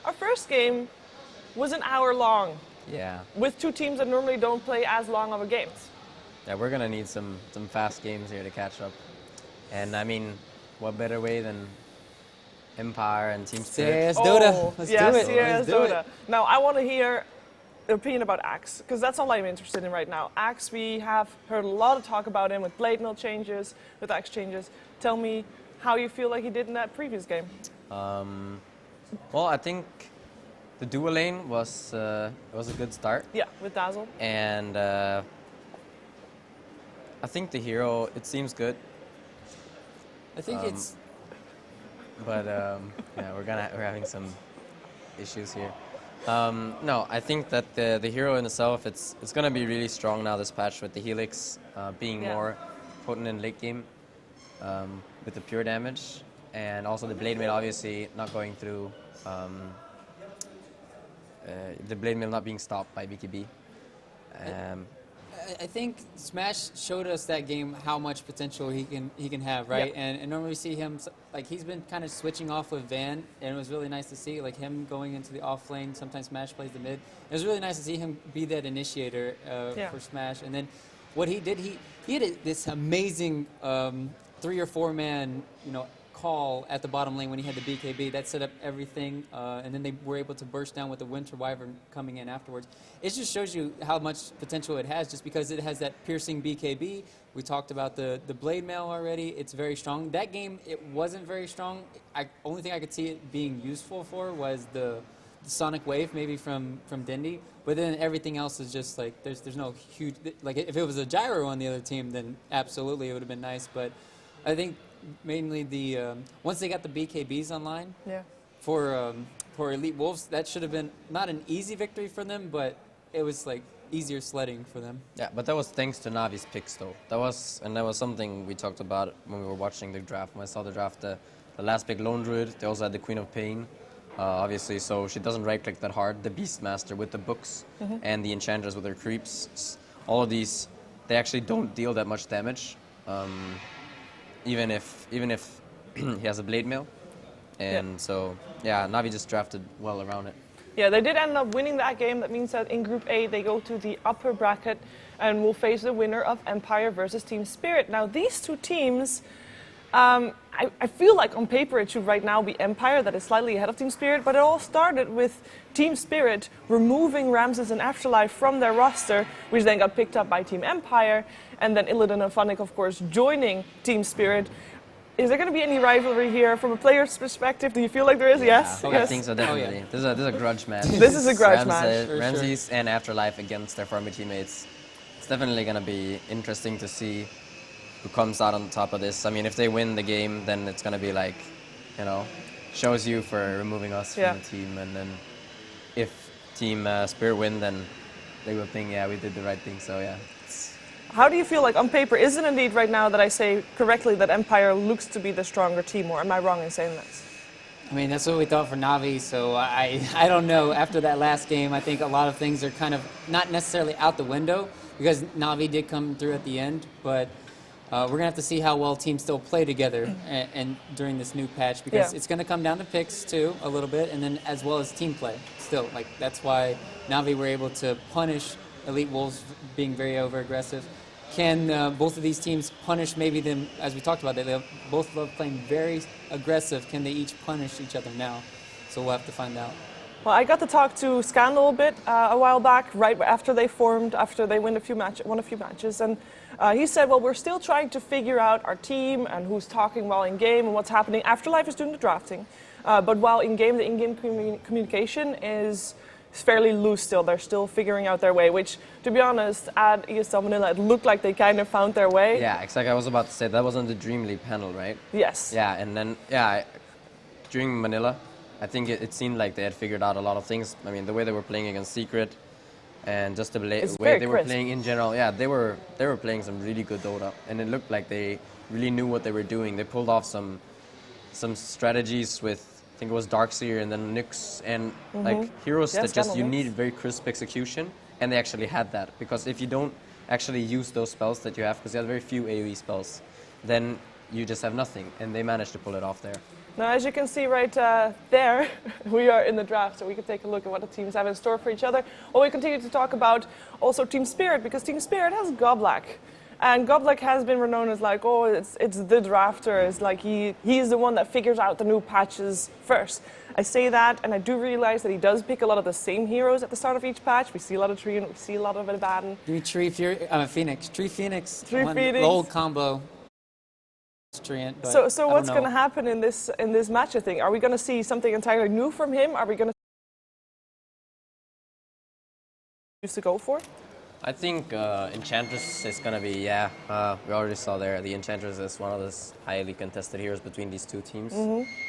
our first game was an hour long. Yeah. With two teams that normally don't play as long of a games. Yeah, we're gonna need some fast games here to catch up. And I mean, what better way than Empire and Team Spirit? Yes, Dota. Let's do it. Yes, Let's do Dota. it. Now, I want to hear your opinion about Axe, because that's all I'm interested in right now. Axe, we have heard a lot of talk about him with blade mill changes, with Axe changes. Tell me how you feel like he did in that previous game. Well, I think the dual lane was a good start. Yeah, with Dazzle. And I think the hero, it seems good. I think it's... But yeah, we're having some issues here. No, I think that the hero in itself, it's going to be really strong now this patch with the Helix being more potent in late game with the pure damage, and also the blade mail obviously not going through the blade mail not being stopped by BKB. I think Smash showed us that game how much potential he can have, right? Yep. And normally we see him, like, he's been kind of switching off with Van, and it was really nice to see, like, him going into the off lane. Sometimes Smash plays the mid. It was really nice to see him be that initiator for Smash. And then what he did, he had this amazing 3 or 4 man, call at the bottom lane when he had the BKB. That set up everything, and then they were able to burst down with the Winter Wyvern coming in afterwards. It just shows you how much potential it has, just because it has that piercing BKB. We talked about the blade mail already. It's very strong. That game, it wasn't very strong. Only thing I could see it being useful for was the Sonic Wave, maybe from Dindy. But then everything else is just like, there's no huge, like, if it was a gyro on the other team, then absolutely it would have been nice. But I think mainly the once they got the BKBs online for Elite Wolves, that should have been not an easy victory for them, but it was like easier sledding for them. Yeah, but that was thanks to Navi's picks, though. That was something we talked about when we were watching the draft. When I saw the draft, the last pick, Lone Druid, they also had the Queen of Pain, obviously, so she doesn't right-click that hard. The Beastmaster with the books and the Enchanters with their creeps, all of these, they actually don't deal that much damage. Even if he has a blade mail. And so, yeah, Navi just drafted well around it. Yeah, they did end up winning that game. That means that in Group A, they go to the upper bracket and will face the winner of Empire versus Team Spirit. Now, these two teams, I feel like on paper it should right now be Empire that is slightly ahead of Team Spirit, but it all started with Team Spirit removing Ramses and Afterlife from their roster, which then got picked up by Team Empire, and then Illidan and Funnick, of course, joining Team Spirit. Is there going to be any rivalry here from a player's perspective? Do you feel like there is? Yes? I think so, definitely. This is a grudge match. This is a grudge match. Ramses and Afterlife against their former teammates. It's definitely going to be interesting to see who comes out on top of this. I mean, if they win the game, then it's going to be like, shows you for removing us from the team. And then if Team Spirit win, then they will think, yeah, we did the right thing. So, yeah. How do you feel like on paper, is it indeed right now that I say correctly that Empire looks to be the stronger team, or am I wrong in saying this? I mean, that's what we thought for Navi, so I don't know. After that last game, I think a lot of things are kind of not necessarily out the window, because Navi did come through at the end, but we're going to have to see how well teams still play together and during this new patch, because it's going to come down to picks too, a little bit, and then as well as team play still. Like, that's why Navi were able to punish Elite Wolves being very over-aggressive. Can both of these teams punish maybe them, as we talked about, they both love playing very aggressive. Can they each punish each other now? So we'll have to find out. Well, I got to talk to Scandal a bit a while back, right after they formed, after they won a few matches, and he said, well, we're still trying to figure out our team and who's talking while in-game and what's happening. Afterlife is doing the drafting, but while in-game, the in-game communication is fairly loose still. They're still figuring out their way, which, to be honest, at ESL Manila, it looked like they kind of found their way. Yeah, exactly. I was about to say, that was on the Dream League panel, right? Yes. Yeah, and then, during Manila, I think it seemed like they had figured out a lot of things. I mean, the way they were playing against Secret and just the way they were playing in general, they were playing some really good Dota, and it looked like they really knew what they were doing. They pulled off some strategies with, I think it was Darkseer and then Nyx and like heroes that just you need very crisp execution, and they actually had that, because if you don't actually use those spells that you have, because you have very few AoE spells, then you just have nothing, and they managed to pull it off there. Now, as you can see right there, we are in the draft, so we can take a look at what the teams have in store for each other. Well, we continue to talk about also Team Spirit, because Team Spirit has Goblak. And Goblak has been renowned as like, oh, it's the drafter. It's like he's the one that figures out the new patches first. I say that, and I do realize that he does pick a lot of the same heroes at the start of each patch. We see a lot of Tree, and we see a lot of Abaddon. Give me Tree Phoenix. Tree Phoenix. Phoenix. Old combo. So what's going to happen in this match, I think? Are we going to see something entirely new from him? Are we going to use to go for? I think Enchantress is going to be, we already saw there, the Enchantress is one of the highly contested heroes between these two teams.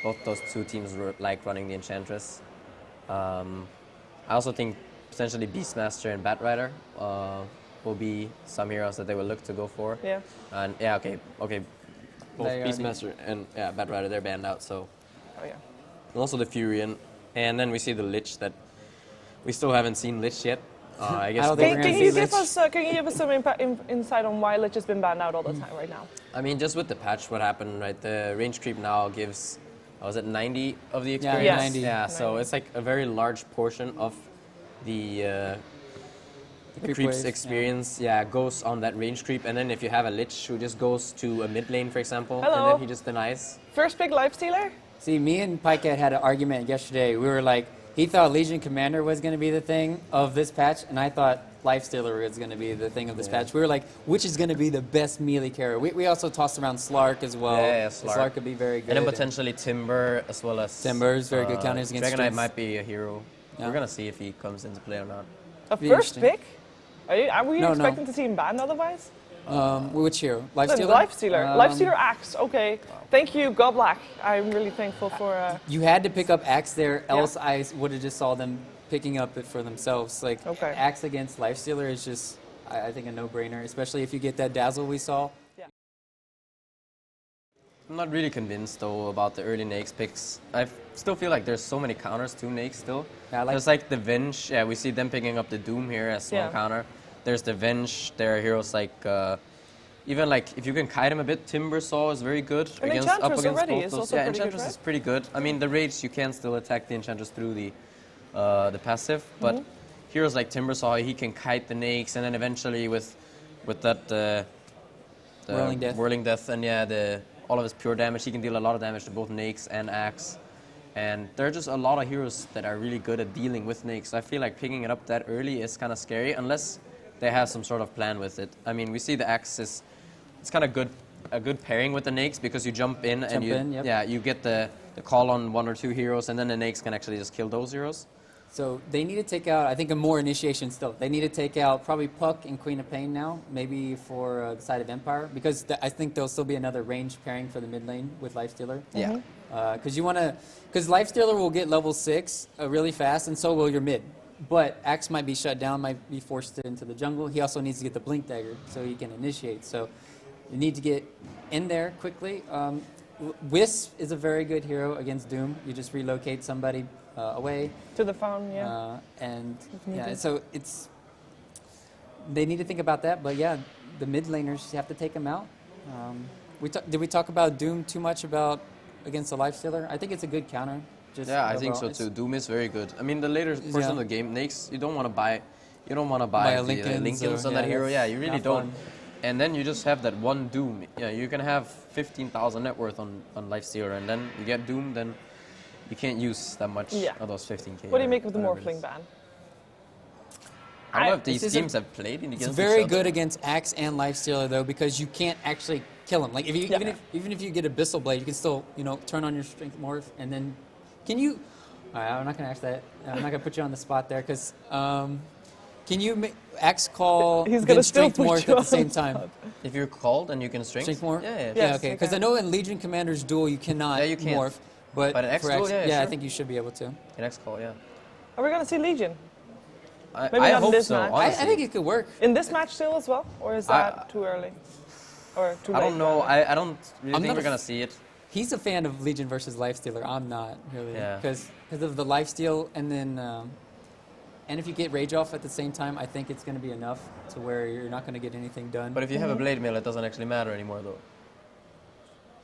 Both those two teams like running the Enchantress. I also think potentially Beastmaster and Batrider will be some heroes that they will look to go for. Yeah. And okay. Both Beastmaster and Batrider, they're banned out, so. Oh yeah. And also the Furion. And then we see the Lich that we still haven't seen Lich yet. I guess. Can you give us some insight on why Lich has been banned out all the time right now? I mean, just with the patch, what happened, right? The range creep now gives, was it 90 of the experience? Yeah, 90. Yeah, so it's like a very large portion of the creep's experience, goes on that range creep. And then if you have a Lich who just goes to a mid lane, for example, and then he just denies. First pick Lifestealer? See, me and Pycat had an argument yesterday. We were like, he thought Legion Commander was going to be the thing of this patch, and I thought Lifestealer was going to be the thing of this patch. We were like, which is going to be the best melee carrier? We also tossed around Slark as well. Yeah, Slark. Slark could be very good. And then potentially Timber as well as... Timber's very good counters against Dragonite might be a hero. Yeah. We're going to see if he comes into play or not. A first pick? Are we expecting to see him banned otherwise? Which hero? Lifestealer? Lifestealer. Lifestealer Axe. Okay. Wow. Thank you, Goblak. I'm really thankful for... You had to pick up Axe there, else I would have just saw them picking up it for themselves. Like, Axe against Lifestealer is just, I think, a no-brainer, especially if you get that Dazzle we saw. Yeah. I'm not really convinced, though, about the early Nakes picks. I still feel like there's so many counters to Nakes still. Yeah, there's like the Venge. Yeah, we see them picking up the Doom here as one counter. There's the Venge. There are heroes like, even like if you can kite him a bit, Timbersaw is very good and against Enchantress both is those. also Yeah, pretty Enchantress good, right? is pretty good. I mean, the Rage you can still attack the Enchantress through the passive, but heroes like Timbersaw, he can kite the Nakes, and then eventually with that the Whirling Death and all of his pure damage, he can deal a lot of damage to both Nakes and Axe. And there are just a lot of heroes that are really good at dealing with Nakes. I feel like picking it up that early is kind of scary, unless they have some sort of plan with it. I mean, we see the Axe it's kind of a good pairing with the Nakes, because you jump in and you get the call on one or two heroes, and then the Nakes can actually just kill those heroes. So they need to take out, I think, a more initiation still. They need to take out probably Puck and Queen of Pain now, maybe for the side of Empire, because I think there'll still be another range pairing for the mid lane with Lifestealer. Yeah. Because Lifestealer will get level 6 really fast, and so will your mid. But Axe might be shut down, might be forced into the jungle. He also needs to get the Blink Dagger so he can initiate. So you need to get in there quickly. Wisp is a very good hero against Doom. You just relocate somebody away. To the farm, so they need to think about that. But yeah, the mid laners have to take them out. Did we talk about Doom too much against the Lifestealer? I think it's a good counter. I think so too. Doom is very good. I mean, the later portion of the game, Nakes, you don't want to buy the Lincolns on that hero. Yeah, you really don't. And then you just have that one Doom. Yeah, you can have 15,000 net worth on Lifestealer, and then you get Doom, then you can't use that much of those 15k. What do you make of the Morphling ban? I don't know if these teams have played against each other. It's very good against Axe and Lifestealer, though, because you can't actually kill him. Like, even if you get Abyssal Blade, you can still, turn on your Strength Morph, and then... Can you... I'm not going to ask that. I'm not going to put you on the spot there, because... can you make Axe call then Strength Morph at the same time? If you're called and you can Strength Morph? Yeah, okay. Because I know in Legion Commander's Duel you cannot morph. But an X duel, I think you should be able to. An X call, yeah. Are we going to see Legion? Maybe not hope in this match. I think it could work. In this match still as well? Or is that too early? Or too late? I don't know. I don't really think we're going to see it. He's a fan of Legion versus Lifestealer. I'm not, really. Because of the lifesteal, and then... and if you get Rage off at the same time, I think it's going to be enough to where you're not going to get anything done. But if you have a Blade Mail, it doesn't actually matter anymore, though.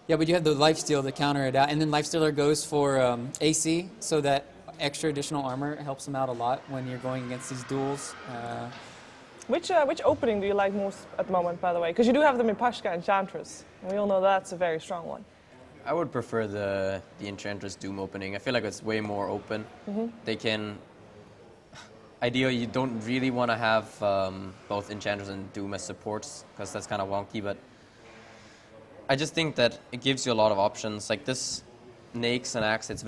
Yeah, but you have the lifesteal to counter it out, and then lifestealer goes for AC, so that extra additional armor helps them out a lot when you're going against these duels. Which opening do you like most at the moment, by the way? Because you do have the Mipashka Enchantress. We all know that's a very strong one. I would prefer the Enchantress Doom opening. I feel like it's way more open. They can... Ideally, you don't really want to have both Enchantress and Doom as supports, because that's kind of wonky, but I just think that it gives you a lot of options. Like this Nakes and Axe, it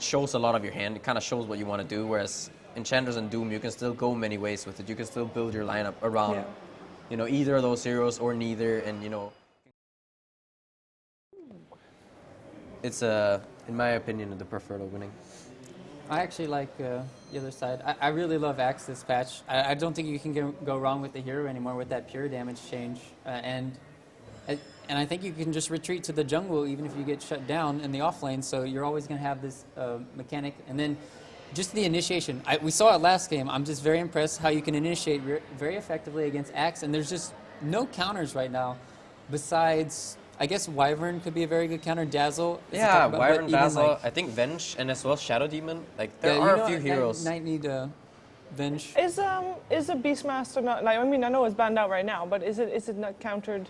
shows a lot of your hand. It kind of shows what you want to do, whereas Enchantress and Doom, you can still go many ways with it. You can still build your lineup around, you know, either of those heroes or neither, and you know, it's in my opinion, the preferred opening. I actually like the other side. I really love Axe this patch. I don't think you can go wrong with the hero anymore with that pure damage change, and I think you can just retreat to the jungle even if you get shut down in the off lane. So you're always going to have this mechanic, and then just the initiation. We saw it last game. I'm just very impressed how you can initiate very effectively against Axe, and there's just no counters right now besides, I guess Wyvern could be a very good counter. Dazzle. Yeah, Wyvern, Dazzle. Like, I think Venge and as well Shadow Demon. Like there are a few heroes. Knight need Venge. Is a Beastmaster not? Like, I mean, I know it's banned out right now, but is it not countering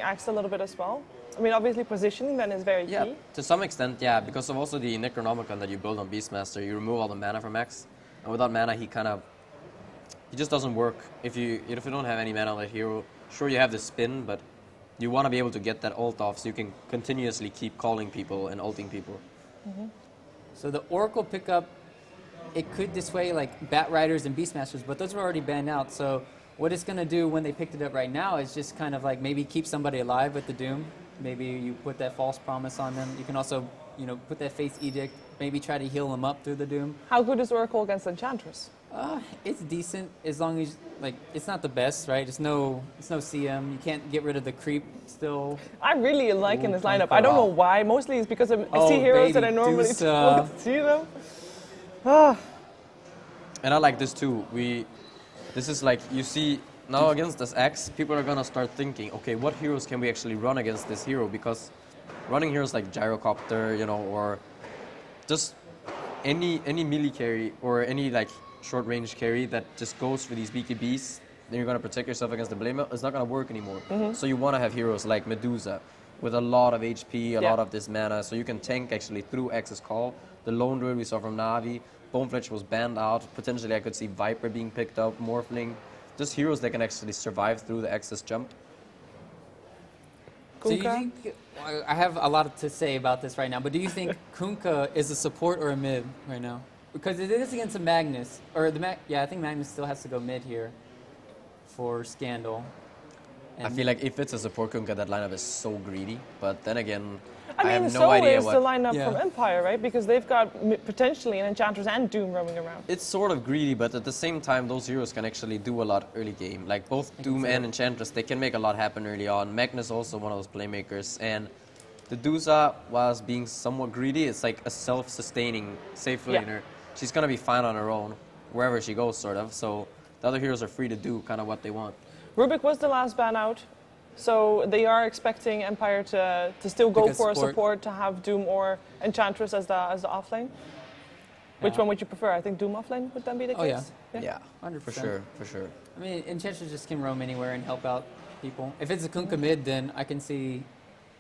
Axe a little bit as well? I mean, obviously positioning then is very key. To some extent, yeah, because of also the Necronomicon that you build on Beastmaster, you remove all the mana from Axe, and without mana, he just doesn't work. If you don't have any mana on that hero, sure you have the spin, but you want to be able to get that ult off so you can continuously keep calling people and ulting people. So the Oracle pickup, it could dissuade like Bat Riders and Beastmasters, but those were already banned out. So what it's going to do when they picked it up right now is just kind of like maybe keep somebody alive with the Doom. Maybe you put that false promise on them. You can also, you know, put that Faith Edict, maybe try to heal them up through the Doom. How good is Oracle against Enchantress? It's decent as long as, like, it's not the best, right? It's no CM. You can't get rid of the creep still. I really like in this lineup. I don't know why. Mostly it's because I see heroes that I normally don't see them. And I like this too. This is like, you see, now against this Axe, people are gonna start thinking, okay, what heroes can we actually run against this hero? Because running heroes like Gyrocopter, you know, or just any melee carry or any like short range carry that just goes for these BKBs, then you're gonna protect yourself against the Blame. It's not gonna work anymore. So you wanna have heroes like Medusa with a lot of HP, a lot of this mana, so you can tank actually through Axe's call. The Lone Druid we saw from Na'Vi, Bonefletch was banned out. Potentially I could see Viper being picked up, Morphling. Just heroes that can actually survive through the Axe's jump. So you think, I have a lot to say about this right now, but do you think Kunkka is a support or a mid right now? Because it is against a Magnus, or I think Magnus still has to go mid here for Scandal. And I feel like if it's a support Kunkka, that lineup is so greedy. But then again, I mean, have no idea what... the lineup from Empire, right? Because they've got potentially an Enchantress and Doom roaming around. It's sort of greedy, but at the same time, those heroes can actually do a lot early game. Like both Doom and Enchantress, they can make a lot happen early on. Magnus also one of those playmakers. And the Dusa, whilst being somewhat greedy, it's like a self-sustaining safe laner. She's going to be fine on her own, wherever she goes, sort of. So the other heroes are free to do kind of what they want. Rubik was the last ban out. So they are expecting Empire to still go for a support, to have Doom or Enchantress as the offlane. Which one would you prefer? I think Doom offlane would then be the case. Yeah, 100%. For sure. I mean, Enchantress just can roam anywhere and help out people. If it's a Kunkka mid, then I can see,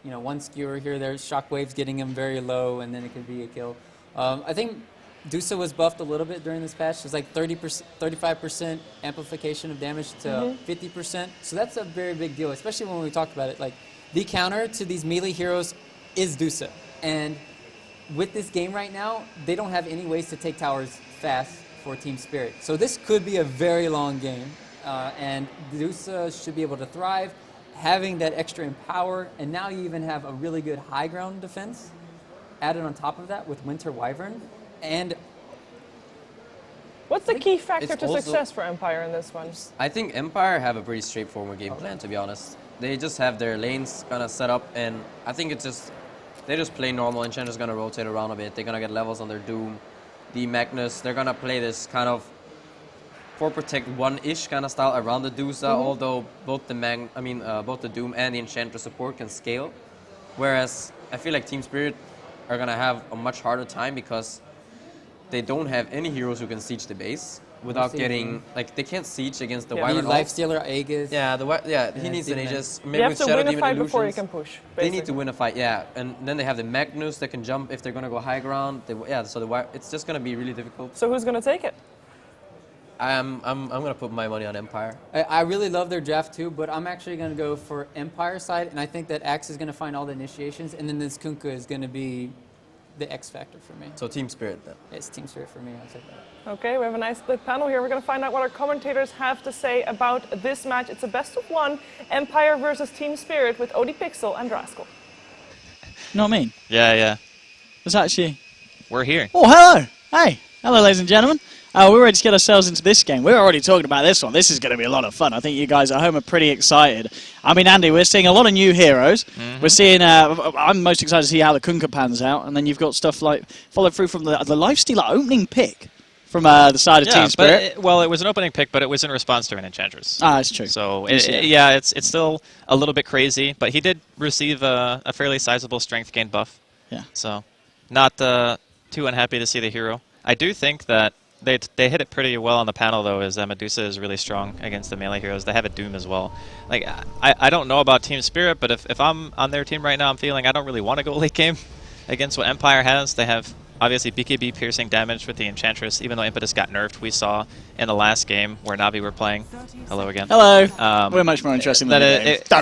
you know, one skewer here, there's shockwaves getting him very low, and then it could be a kill. I think Dusa was buffed a little bit during this patch. It's like 35% amplification of damage to 50%. So that's a very big deal, especially when we talked about it. Like, the counter to these melee heroes is Dusa. And with this game right now, they don't have any ways to take towers fast for Team Spirit. So this could be a very long game. And Dusa should be able to thrive, having that extra empower. And now you even have a really good high ground defense added on top of that with Winter Wyvern. And what's the key factor to success for Empire in this one? I think Empire have a pretty straightforward game plan, to be honest. They just have their lanes kind of set up, and I think it's just, they just play normal. Enchantress going to rotate around a bit. They're going to get levels on their Doom. The Magnus, they're going to play this kind of 4 protect 1-ish kind of style around the Dusa, although both the Doom and the Enchantress support can scale. Whereas I feel like Team Spirit are gonna have a much harder time because they don't have any heroes who can siege the base without getting, like, they can't siege against the Wyvern ult. Lifestealer, Aegis. Yeah, he needs an Aegis. Maybe you have with to Shadow win a Demon fight Illusions. before you can push. Basically. They need to win a fight, yeah. And then they have the Magnus that can jump if they're gonna go high ground. It's just gonna be really difficult. So who's gonna take it? I'm gonna put my money on Empire. I really love their draft too, but I'm actually going to go for Empire side, and I think that Axe is going to find all the initiations, and then this Kunkka is going to be the X factor for me. So Team Spirit then. It's Team Spirit for me, I'll take that. Okay, we have a nice split panel here. We're going to find out what our commentators have to say about this match. It's a best of one, Empire versus Team Spirit with ODPixel and Draskyl. You know what I mean? Yeah. It's actually... We're here. Oh, hello! Hey! Hello, ladies and gentlemen. We're ready to get ourselves into this game. We're already talking about this one. This is going to be a lot of fun. I think you guys at home are pretty excited. I mean, Andy, we're seeing a lot of new heroes. We're seeing... I'm most excited to see how the Kunkka pans out. And then you've got stuff like... Followed through from the Lifestealer opening pick from the side of Team Spirit. But it was an opening pick, but it was in response to an Enchantress. Ah, that's true. So, it's still a little bit crazy. But he did receive a fairly sizable strength gain buff. Yeah. So, not too unhappy to see the hero. I do think that they hit it pretty well on the panel, though, as Medusa is really strong against the melee heroes. They have a Doom as well. Like, I don't know about Team Spirit, but if I'm on their team right now, I'm feeling I don't really want to go late game against what Empire has. They have, obviously, BKB piercing damage with the Enchantress, even though Impetus got nerfed. We saw in the last game where Navi were playing. Hello again. Hello. We're much more interesting than it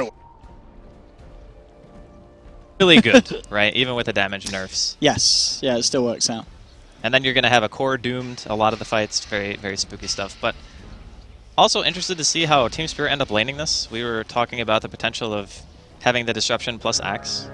really good, right? Even with the damage nerfs. Yes. Yeah, it still works out. And then you're going to have a core doomed a lot of the fights. Very, very spooky stuff. But also interested to see how Team Spirit end up laning this. We were talking about the potential of having the Disruption plus Axe,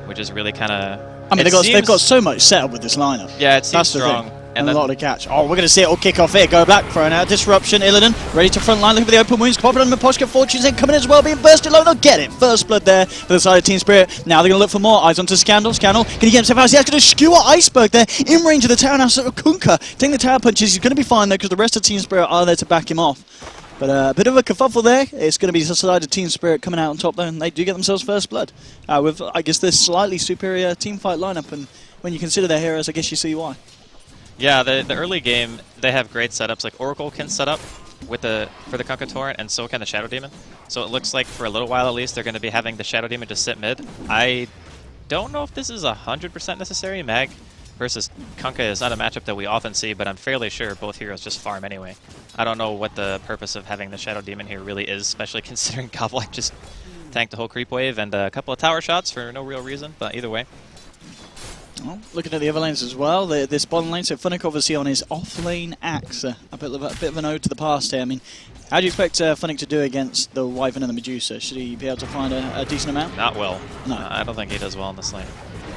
which is really kind of... I mean, they've got so much set up with this lineup. Yeah, it seems strong. And a lot to catch. Oh, we're going to see it all kick off here. Go back for an Disruption. Illidan ready to front line. Looking for the open wounds. Popping on the Poshka. Fortune's in coming as well. Being bursted low. They'll get it. First blood there for the side of Team Spirit. Now they're going to look for more. Eyes onto Scandal. Scandal. Can he get himself out? He's going to skewer Iceberg there. In range of the tower now. So Kunkka taking the tower punches. He's going to be fine though because the rest of Team Spirit are there to back him off. But a bit of a kerfuffle there. It's going to be the side of Team Spirit coming out on top though. And they do get themselves first blood. With, I guess, this slightly superior team fight lineup. And when you consider their heroes, I guess you see why. Yeah, the early game, they have great setups. Like Oracle can set up for the Kunkka Torrent, and so can the Shadow Demon. So it looks like for a little while at least, they're going to be having the Shadow Demon just sit mid. I don't know if this is 100% necessary. Mag versus Kunkka is not a matchup that we often see, but I'm fairly sure both heroes just farm anyway. I don't know what the purpose of having the Shadow Demon here really is, especially considering Goblak just tanked the whole creep wave and a couple of tower shots for no real reason, but either way. Well, looking at the other lanes as well, this bottom lane, so Funnick obviously on his off-lane Axe. A bit of an ode to the past here. I mean, how do you expect Funnick to do against the Wyvern and the Medusa? Should he be able to find a decent amount? Not well. No. I don't think he does well in this lane.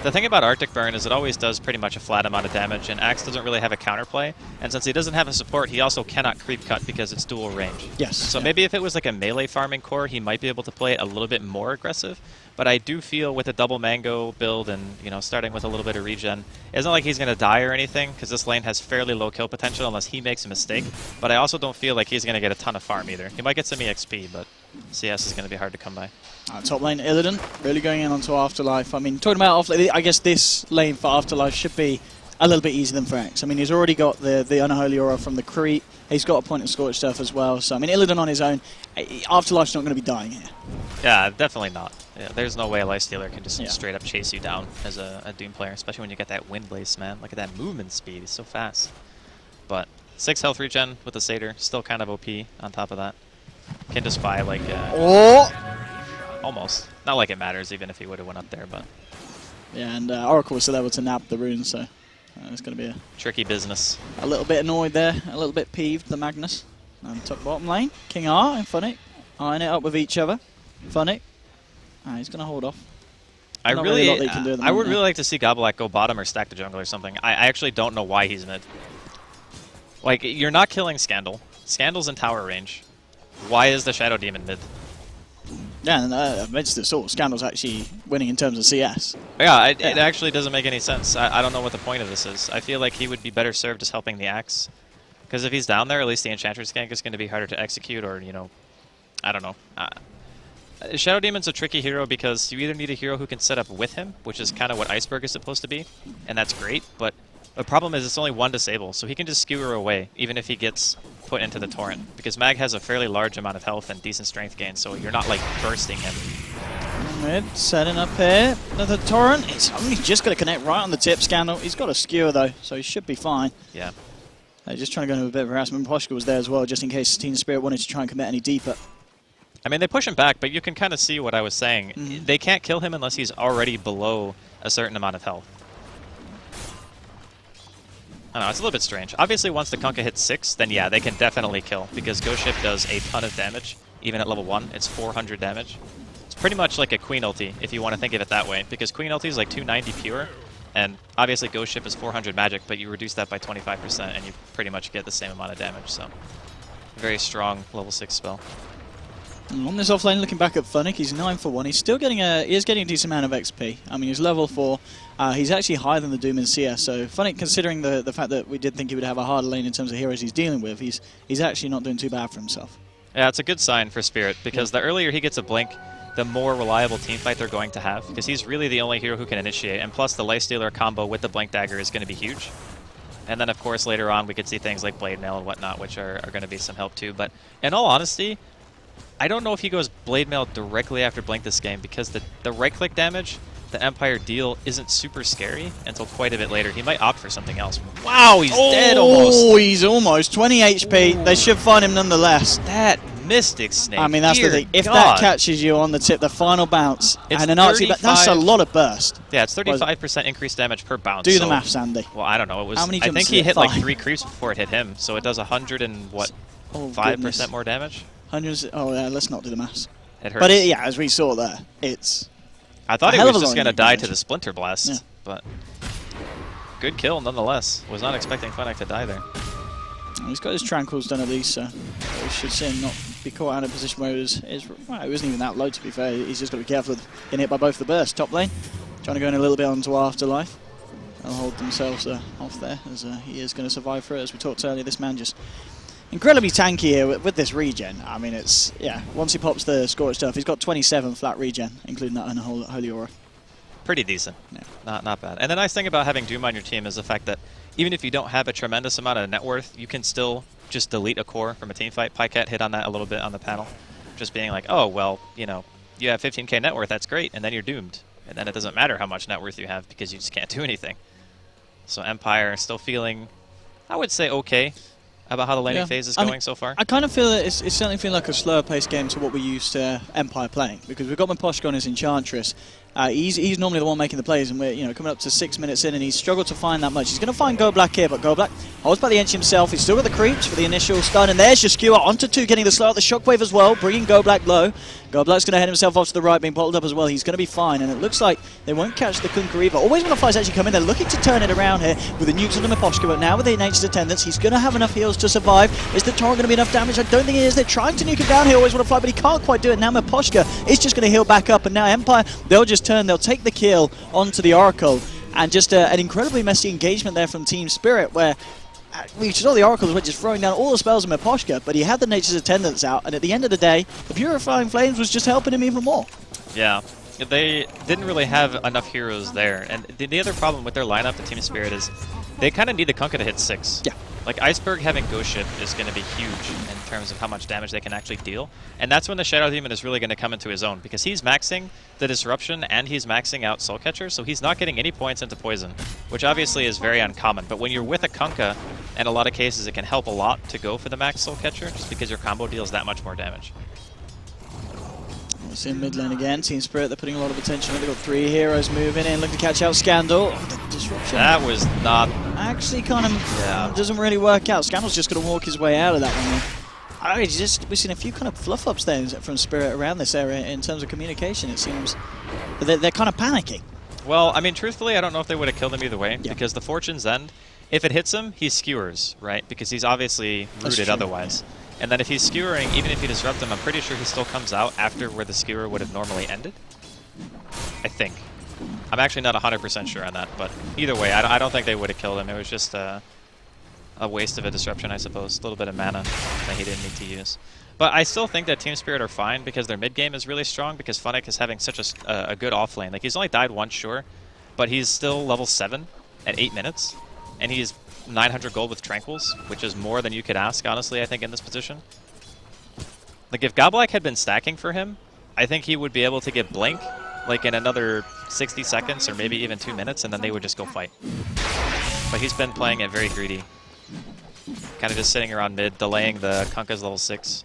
The thing about Arctic Burn is it always does pretty much a flat amount of damage, and Axe doesn't really have a counterplay, and since he doesn't have a support, he also cannot creep cut because it's dual range. Yes. So maybe if it was like a melee farming core, he might be able to play it a little bit more aggressive, but I do feel with a double mango build and, you know, starting with a little bit of regen, it's not like he's going to die or anything, because this lane has fairly low kill potential unless he makes a mistake, but I also don't feel like he's going to get a ton of farm either. He might get some EXP, but CS is going to be hard to come by. Top lane, Illidan, really going in onto Afterlife. I mean, talking about Afterlife, I guess this lane for Afterlife should be a little bit easier than for X. I mean, he's already got the Unholy Aura from the creep. He's got a point of Scorch stuff as well. So, I mean, Illidan on his own, Afterlife's not going to be dying here. Yeah, definitely not. Yeah, there's no way a Lifestealer can just straight up chase you down as a Doom player, especially when you get that Wind Blaze, man. Look at that movement speed. He's so fast. But 6 health regen with the Satyr, still kind of OP on top of that. Can just buy, like... Almost. Not like it matters, even if he would have went up there, but... Yeah, and Oracle was still able to nab the runes, so it's going to be a... tricky business. A little bit annoyed there, a little bit peeved, the Magnus. And top bottom lane, King R and Funnick eyeing it up with each other. Funnick, he's going to hold off. I would really like to see Gobbleak go bottom or stack the jungle or something. I actually don't know why he's mid. Like, you're not killing Scandal. Scandal's in tower range. Why is the Shadow Demon mid? Yeah, and amidst it all, Scandal's actually winning in terms of CS. Yeah, it actually doesn't make any sense. I don't know what the point of this is. I feel like he would be better served just helping the Axe. Because if he's down there, at least the Enchantress gank is going to be harder to execute, or, you know, I don't know. Shadow Demon's a tricky hero because you either need a hero who can set up with him, which is kind of what Iceberg is supposed to be, and that's great, but the problem is it's only one disable, so he can just skewer away, even if he gets put into the Torrent, because Mag has a fairly large amount of health and decent strength gain, so you're not, like, bursting him. Mid, setting up here. The Torrent, it's only just going to connect right on the tip. Scandal, he's got a skewer, though, so he should be fine. Yeah. Just trying to go into a bit of harassment. Poshka was there as well, just in case Team Spirit wanted to try and commit any deeper. I mean, they push him back, but you can kind of see what I was saying. They can't kill him unless he's already below a certain amount of health. I don't know, it's a little bit strange. Obviously, once the Kunkka hits 6, then yeah, they can definitely kill, because Ghost Ship does a ton of damage. Even at level 1, it's 400 damage. It's pretty much like a Queen ulti, if you want to think of it that way, because Queen ulti is like 290 pure, and obviously Ghost Ship is 400 magic, but you reduce that by 25%, and you pretty much get the same amount of damage, so very strong level 6 spell. On this offlane, looking back at Funnick, he's 9 for 1. He's still getting he is getting a decent amount of XP. I mean, he's level 4. He's actually higher than the Doom in CS. So Funnick, considering the fact that we did think he would have a harder lane in terms of heroes he's dealing with, he's actually not doing too bad for himself. Yeah, it's a good sign for Spirit, because the earlier he gets a blink, the more reliable teamfight they're going to have, because he's really the only hero who can initiate, and plus the Lifestealer combo with the Blink Dagger is going to be huge. And then, of course, later on we could see things like Blade Mail and whatnot, which are going to be some help too. But in all honesty, I don't know if he goes Blade Mail directly after Blink this game, because the right-click damage the Empire deal isn't super scary until quite a bit later. He might opt for something else. Wow, he's dead almost. Oh, he's almost. 20 HP. Ooh. They should find him nonetheless. That Mystic Snake. I mean, that's the thing. If that catches you on the tip, the final bounce, it's and an artsy, that's a lot of burst. Yeah, it's 35% increased damage per bounce. Do the maths, Andy. Well, I don't know. It was. How many I think he hit like 3 creeps before it hit him, so it does 100 and what, 5% more damage. Hundreds. Oh, yeah. Let's not do the maths. It hurts. But yeah, as we saw there, it's. I thought he was just going to die to the Splinter Blast, but good kill nonetheless. Was not expecting Funnick to die there. He's got his Tranquils done at least, so we should see him not be caught out of a position where well, it wasn't even that low, to be fair. He's just got to be careful with getting hit by both the bursts. Top lane, trying to go in a little bit onto Afterlife. They'll hold themselves off there, as he is going to survive for it. As we talked earlier, this man just incredibly tanky here with this regen. I mean, it's, once he pops the Scorch stuff, he's got 27 flat regen, including that and a Holy Aura. Pretty decent. Yeah. Not bad. And the nice thing about having Doom on your team is the fact that even if you don't have a tremendous amount of net worth, you can still just delete a core from a team fight. Pycat hit on that a little bit on the panel. Just being like, oh, well, you know, you have 15k net worth, that's great, and then you're doomed. And then it doesn't matter how much net worth you have because you just can't do anything. So Empire still feeling, I would say, okay about how the laning phase is going so far. I kind of feel that it's certainly feeling like a slower paced game to what we used to Empire playing, because we've got Miposhka on his Enchantress. He's normally the one making the plays, and we're coming up to 6 minutes in, and he's struggled to find that much. He's going to find Go Black here, but Go Black holds by the Ench himself. He's still got the creeps for the initial stun, and there's your skewer onto 2, getting the slow out, the Shockwave as well, bringing Go Black low. Go Black's going to head himself off to the right, being bottled up as well. He's going to be fine, and it looks like they won't catch the Kunkka either. Always when the flies actually come in, they're looking to turn it around here with the nukes on the Miposhka, but now with the Nature's Attendants, he's going to have enough heals to survive. Is the Torrent going to be enough damage? I don't think it is. They're trying to nuke him down here. Always want to fly, but he can't quite do it. Now Miposhka is just going to heal back up, and now Empire, they'll just turn, they'll take the kill onto the Oracle, and just an incredibly messy engagement there from Team Spirit, where we saw the Oracles were just throwing down all the spells on Miposhka, but he had the Nature's Attendants out, and at the end of the day, the Purifying Flames was just helping him even more. Yeah, they didn't really have enough heroes there, and the other problem with their lineup, the Team Spirit, is they kind of need the Kunkka to hit 6. Yeah. Like, Iceberg having Ghost Ship is going to be huge in terms of how much damage they can actually deal. And that's when the Shadow Demon is really going to come into his own, because he's maxing the Disruption and he's maxing out Soul Catcher, so he's not getting any points into Poison, which obviously is very uncommon. But when you're with a Kunkka, in a lot of cases it can help a lot to go for the max Soul Catcher, just because your combo deals that much more damage. We'll see in mid lane again. Team Spirit, they're putting a lot of attention on it. They've got 3 heroes moving in, looking to catch out Scandal. Oh, the Disruption. That was not... Actually kind of doesn't really work out. Scandal's just going to walk his way out of that one. We've seen a few kind of fluff-ups there from Spirit around this area in terms of communication, it seems. But they're kind of panicking. Well, I mean, truthfully, I don't know if they would have killed him either way, because the Fortune's End, if it hits him, he skewers, right? Because he's obviously rooted otherwise. And then if he's skewering, even if you disrupt him, I'm pretty sure he still comes out after where the skewer would have normally ended. I think. I'm actually not 100% sure on that, but either way, I don't think they would have killed him. It was just a a waste of a disruption, I suppose. A little bit of mana that he didn't need to use. But I still think that Team Spirit are fine because their mid game is really strong because Funnick is having such a good off lane. Like, he's only died once, sure, but he's still level 7 at 8 minutes, and he's 900 gold with Tranquils, which is more than you could ask, honestly, I think, in this position. Like, if Goblak had been stacking for him, I think he would be able to get Blink, like, in another 60 seconds or maybe even 2 minutes, and then they would just go fight. But he's been playing it very greedy. Kind of just sitting around mid, delaying the Kunkka's level 6.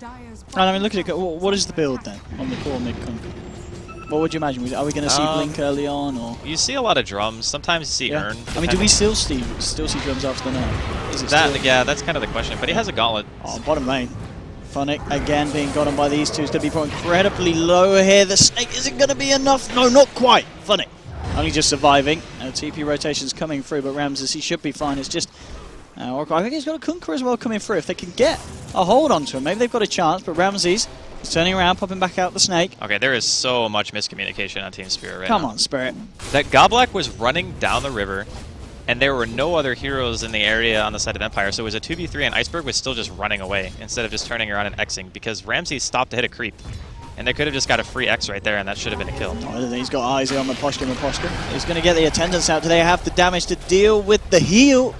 And I mean, look at it. What is the build then on the core mid Kunkka? What would you imagine? Are we going to see Blink early on, or you see a lot of drums? Sometimes you see Urn. I mean, do we still see drums after the nerf? Is it that? Yeah, that's kind of the question. But he has a gauntlet. Oh, bottom lane. Funnick again being gotten by these two. Is going to be put incredibly low here. The snake isn't going to be enough. No, not quite. Funnick only just surviving. TP rotations coming through, but Ramses, he should be fine. It's just Oracle. I think he's got a Kunkka as well coming through. If they can get a hold onto him, maybe they've got a chance. But Ramses is turning around, popping back out the snake. Okay, there is so much miscommunication on Team Spirit right now. Come on, Spirit. That Goblak was running down the river, and there were no other heroes in the area on the side of Empire, so it was a 2v3, and Iceberg was still just running away instead of just turning around and Xing, because Ramses stopped to hit a creep. And they could have just got a free X right there, and that should have been a kill. Oh, he's got eyes here on Miposhka. He's going to get the attendance out. Do they have the damage to deal with the heal?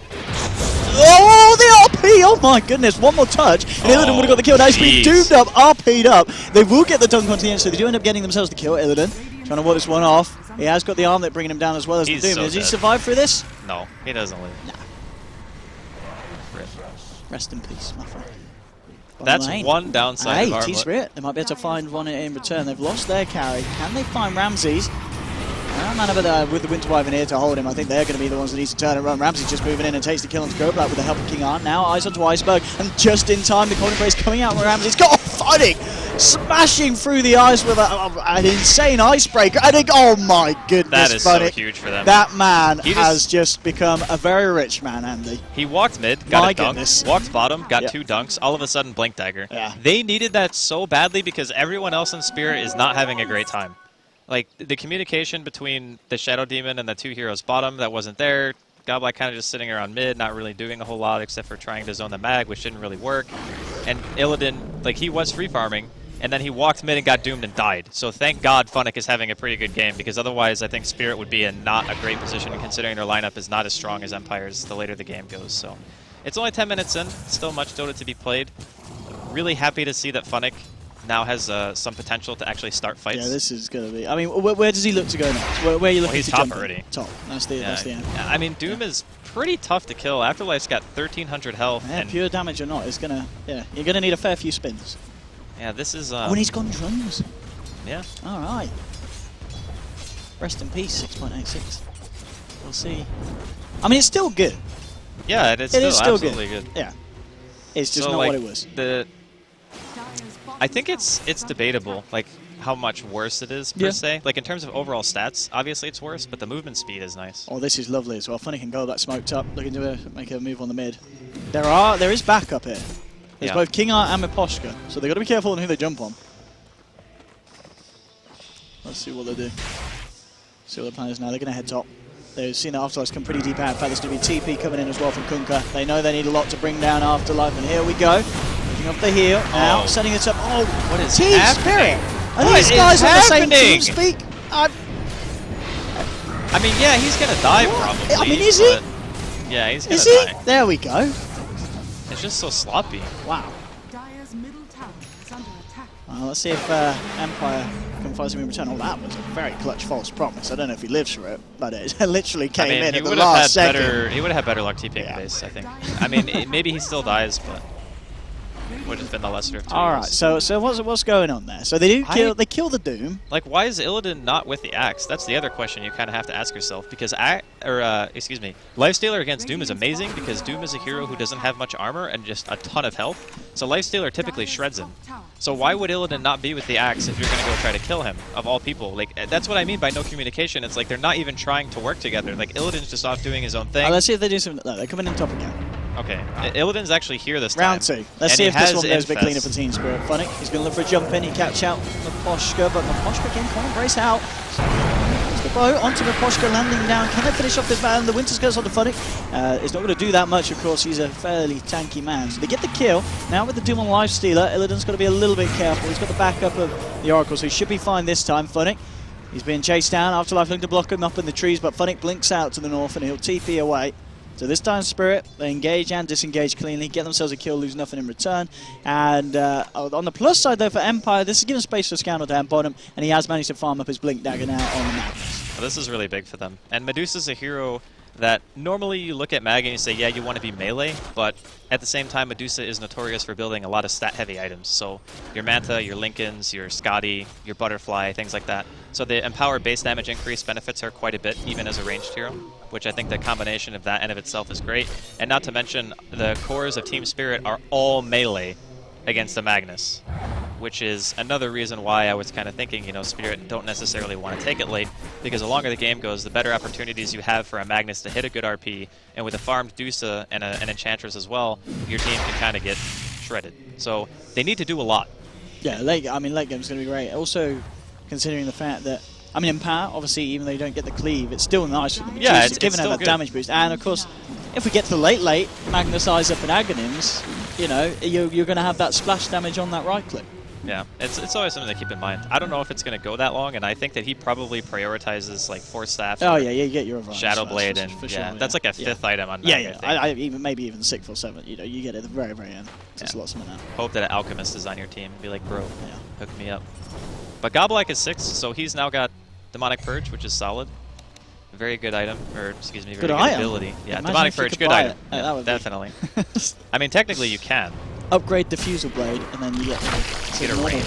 Oh, the RP! Oh my goodness, one more touch. And Illidan would have got the kill. Now he's been doomed up, RP'd up. They will get the dunk onto the end, so they do end up getting themselves the kill. Illidan trying to ward this one off. He has got the armlet bringing him down as well as the Doom. Does he survive through this? No, he doesn't live. Nah. Rest in peace, my friend. That's one downside of Team Spirit. They might be able to find one in return. They've lost their carry. Can they find Ramses? With the Winter Wyvern here to hold him, I think they're going to be the ones that need to turn and run. Ramsey just moving in and takes the kill onto Goblak with the help of King Arn. Now eyes onto Iceberg, and just in time the Cold Embrace coming out, where Ramsey's got fighting, smashing through the ice with an insane icebreaker. I think, oh my goodness, that is so huge for them. That man has just become a very rich man, Andy. He walked mid, got a dunk, walked bottom, got 2 dunks, all of a sudden Blink Dagger. Yeah. They needed that so badly because everyone else in Spirit is not having a great time. Like, the communication between the Shadow Demon and the 2 heroes bottom, that wasn't there. Goblak kind of just sitting around mid, not really doing a whole lot except for trying to zone the mag, which didn't really work. And Illidan, like, he was free farming, and then he walked mid and got doomed and died. So thank God Funnick is having a pretty good game, because otherwise I think Spirit would be in not a great position, considering their lineup is not as strong as Empire's the later the game goes. So it's only 10 minutes in, still much Dota to be played. Really happy to see that Funnick now has some potential to actually start fights. Yeah, this is going to be... I mean, where does he look to go next? Where are you looking he's to top jump already. In? Top. That's the end. I mean, Doom is pretty tough to kill. Afterlife's got 1,300 health. Yeah, and pure damage or not, it's going to... Yeah, you're going to need a fair few spins. Yeah, this is... and he's gone drums. Yeah. All right. Rest in peace, 6.86. We'll see. I mean, it's still good. Yeah, it is still absolutely good. Yeah. It's just so, not like, what it was. I think it's debatable, like, how much worse it is, per se. Like, in terms of overall stats, obviously it's worse, but the movement speed is nice. Oh, this is lovely as well. Funnick and Goblak smoked up, looking to make a move on the mid. There is backup here. There's both King Arn and Miposhka, so they've got to be careful on who they jump on. Let's see what they do. See what the plan is now. They're going to head top. They've seen that Afterlife's come pretty deep out. In fact, there's going to be TP coming in as well from Kunkka. They know they need a lot to bring down Afterlife, and here we go. Up the heel now, setting it up. Oh, what is Team Spirit? Are these guys on the same team speak? I mean, yeah, he's gonna die probably. I mean, is he? Yeah, he's gonna die. There we go. It's just so sloppy. Wow. Well, let's see if Empire can find something in return. Oh, that was a very clutch false promise. I don't know if he lives through it, but it literally came in at the last second. He would have had better luck TPing base, I think. I mean, maybe he still dies, but would have been the lesser of two. All right, so what's going on there? So they kill the Doom. Like, why is Illidan not with the axe? That's the other question you kind of have to ask yourself, because Lifestealer against Doom is amazing because Doom is a hero who doesn't have much armor and just a ton of health. So Lifestealer typically shreds him. So why would Illidan not be with the axe if you're going to go try to kill him, of all people? Like, that's what I mean by no communication. It's like they're not even trying to work together. Like, Illidan's just off doing his own thing. Let's see if they do something. No, they're coming in top again. Okay, Illidan's actually here this time. Round 2. Let's see if this one goes a bit cleaner for Team Spirit. Funnick, he's going to look for a jump in. He catch out Miposhka, but Miposhka again can't brace out. So, bow onto Miposhka, landing down. Can they finish off this man? The Winter Skirts onto Funnick. It's not going to do that much, of course. He's a fairly tanky man. So they get the kill. Now with the Doom on Lifestealer, Illidan's got to be a little bit careful. He's got the backup of the Oracle, so he should be fine this time. Funnick, he's being chased down. Afterlife looking to block him up in the trees, but Funnick blinks out to the north and he'll TP away. So this time Spirit, they engage and disengage cleanly, get themselves a kill, lose nothing in return. And on the plus side though for Empire, this is giving space for Scandal down bottom, and he has managed to farm up his Blink Dagger now on the Magnus. Well, this is really big for them. And Medusa's a hero that normally you look at Mag and you say, yeah, you want to be melee, but at the same time, Medusa is notorious for building a lot of stat-heavy items. So your Manta, your Lincolns, your Scotty, your Butterfly, things like that. So the Empower base damage increase benefits her quite a bit, even as a ranged hero, which I think the combination of that and of itself is great. And not to mention, the cores of Team Spirit are all melee against the Magnus, which is another reason why I was kind of thinking, you know, Spirit don't necessarily want to take it late, because the longer the game goes, the better opportunities you have for a Magnus to hit a good RP, and with a farmed Dusa and an Enchantress as well, your team can kind of get shredded. So they need to do a lot. Yeah, late game's going to be great. Also, considering the fact that, I mean, in Power, obviously, even though you don't get the cleave, it's still nice for them. Yeah, it's giving her that damage boost. And, of course, if we get to the late, Magnus Eyes Up and Aghanims, you know, you're going to have that splash damage on that right click. Yeah, it's always something to keep in mind. I don't know if it's going to go that long, and I think that he probably prioritizes, like, 4 staffs. Oh, yeah, you get your advantage. Shadow Blade, and for sure, that's like a 5th item on Mag, I even maybe even 6th or 7th. You know, you get it at the very, very end. Just lots of mana. Hope that an Alchemist is on your team. Be like, bro, hook me up. But Gobbleak is 6, so he's now got Demonic Purge, which is solid. Very good item, or excuse me, very good ability. Yeah, Demonic Purge, good item. Yeah, definitely. I mean, technically you can. Upgrade Diffusal Blade, and then you get a range.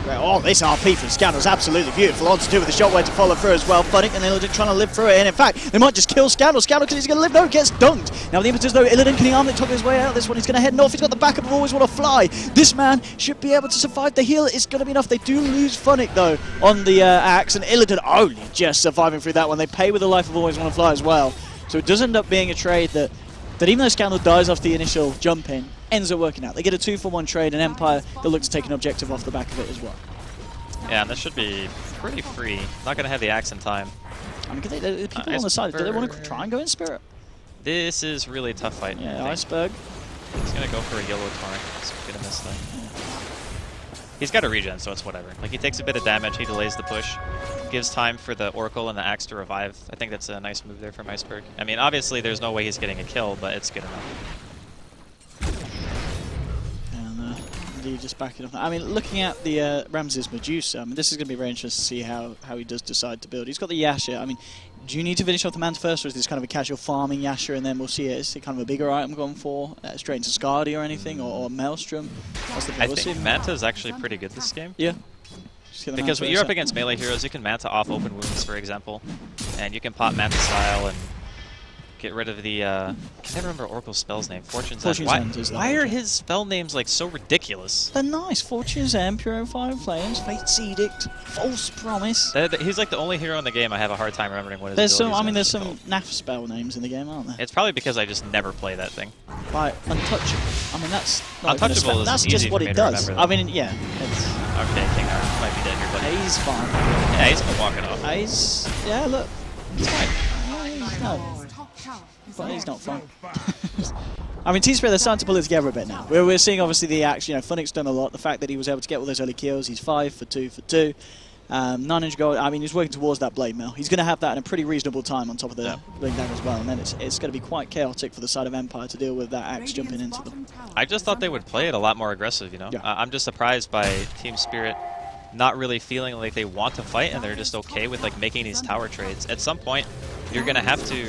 Oh, this RP from Scandal is absolutely beautiful. On to do with the Shockwave to follow through as well. Funnick and Illidan trying to live through it, and in fact, they might just kill Scandal. Scandal, because he's going to live, no, gets dunked. Now the impetus though, Illidan, can he arm the top of his way out? This one, he's going to head north. He's got the backup of Always Want to Fly. This man should be able to survive. The heal is going to be enough. They do lose Funnick though on the axe, and Illidan only just surviving through that one. They pay with the life of Always Want to Fly as well. So it does end up being a trade that even though Scandal dies off the initial jump in, ends up working out. They get a 2-for-1 trade, and Empire, they'll look to take an objective off the back of it as well. Yeah, and this should be pretty free. Not going to have the axe in time. I mean, the people on the side, do they want to try and go in Spirit? This is really a tough fight. Yeah, Iceberg. He's going to go for a yellow torrent. He's going to miss that. He's got a regen, so it's whatever. Like, he takes a bit of damage, he delays the push, gives time for the Oracle and the Axe to revive. I think that's a nice move there from Iceberg. I mean, obviously there's no way he's getting a kill, but it's good enough. And indeed, just backing up. I mean, looking at the Ramses Medusa, I mean, this is going to be very interesting to see how he does decide to build. He's got the Yasha. I mean, do you need to finish off the Manta first, or is this kind of a casual farming Yasha, and then we'll see it? Is it kind of a bigger item going for? Straight into Skadi or anything, or Maelstrom? What's the I think Manta is actually pretty good this game. Yeah. Because when you're up against melee heroes, you can Manta off open wounds, for example, and you can pop Manta style and get rid of the, I can never remember Oracle's spell's name. Fortune's End. Why are his spell names like so ridiculous? They're nice. Fortune's End, Purifying Flames, Fate's Edict, False Promise. He's like the only hero in the game I have a hard time remembering what his there's some. I mean, there's some naff spell names in the game, aren't there? It's probably because I just never play that thing. Like Untouchable. I mean, that's Untouchable. That's just what it does. I mean, yeah. It's okay, King Arthur might be dead here, but he's fine. Yeah, he's been walking off. Yeah, look. He's fine. But he's not fun. I mean, Team Spirit, they're starting to pull it together a bit now. We're seeing, obviously, the action. You know, Funnick's done a lot. The fact that he was able to get all those early kills. He's 5 for 2 for 2. 900 gold. I mean, he's working towards that blade mill. He's going to have that in a pretty reasonable time on top of the blade dagger as well. And then it's going to be quite chaotic for the side of Empire to deal with that axe jumping into them. I just thought they would play it a lot more aggressive, you know? Yeah. I'm just surprised by Team Spirit not really feeling like they want to fight, and they're just okay with like making these tower trades. At some point, you're going to have to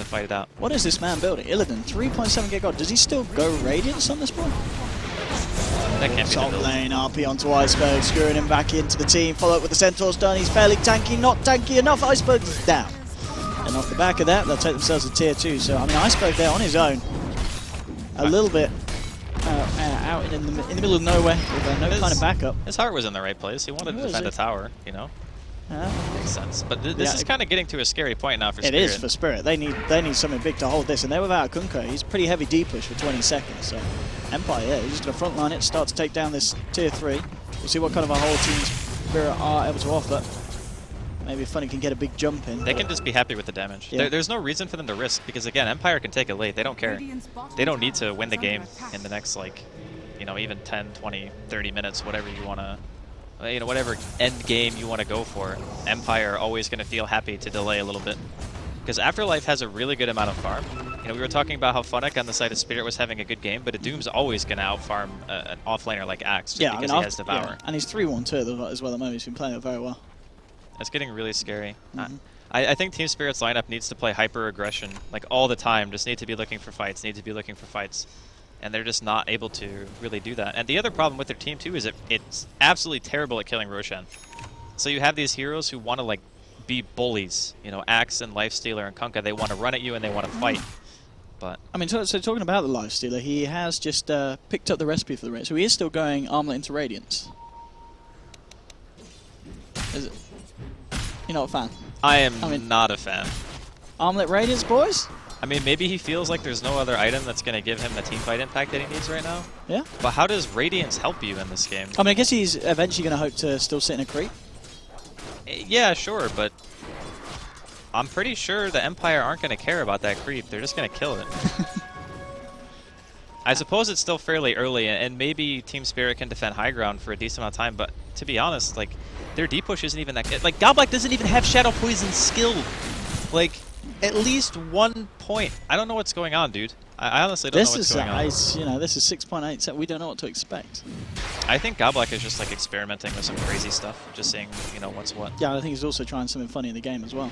fight it out. What is this man building? Illidan, 3.7 gig gold. Does he still go Radiance on this point? That can't be top lane, RP onto Iceberg, screwing him back into the team. Follow up with the Centaur's done. He's fairly tanky, not tanky enough. Iceberg is down. And off the back of that, they'll take themselves a tier 2. So, I mean, Iceberg there on his own. A little bit out in the middle of nowhere with no kind of backup. His heart was in the right place. He wanted to defend the tower, you know? Makes sense. But this is kind of getting to a scary point now for Spirit. It is for Spirit. They need something big to hold this, and they're without Kunko. He's pretty heavy D push for 20 seconds. So Empire, yeah, he's just going to frontline it, start to take down this tier 3. We'll see what kind of a whole Team Spirit are able to offer. Maybe Funny can get a big jump in. They can just be happy with the damage. Yeah. There's no reason for them to risk, because again, Empire can take it late. They don't care. They don't need to win the game in the next, like, you know, even 10, 20, 30 minutes, whatever you want to, you know, whatever end game you want to go for. Empire are always going to feel happy to delay a little bit. Because Afterlife has a really good amount of farm. You know, we were talking about how Funnick on the side of Spirit was having a good game, but a Doom's always going to outfarm an offlaner like Axe, just because he has Devour. Yeah. And he's 3-1-2 as well at the moment. He's been playing it very well. It's getting really scary. I think Team Spirit's lineup needs to play hyper-aggression, like all the time. Just need to be looking for fights, And they're just not able to really do that. And the other problem with their team, too, is it's absolutely terrible at killing Roshan. So you have these heroes who want to, like, be bullies. You know, Axe and Lifestealer and Kunkka, they want to run at you and they want to fight. But I mean, so talking about the Lifestealer, he has just picked up the recipe for the raid. So he is still going Armlet into Radiance. Is it? You're not a fan? I am not a fan. Armlet Radiance, boys? I mean, maybe he feels like there's no other item that's going to give him the teamfight impact that he needs right now. Yeah. But how does Radiance help you in this game? I mean, I guess he's eventually going to hope to still sit in a creep. Yeah, sure, but I'm pretty sure the Empire aren't going to care about that creep. They're just going to kill it. I suppose it's still fairly early, and maybe Team Spirit can defend high ground for a decent amount of time, but to be honest, like, their D-push isn't even that good. Like, Godblack doesn't even have Shadow Poison skill. Like, at least 1 point. I don't know what's going on, dude. I honestly don't know what's going on. You know, this is 6.8, so we don't know what to expect. I think Godblack is just, like, experimenting with some crazy stuff, just seeing, you know, what's what. Yeah, I think he's also trying something funny in the game as well.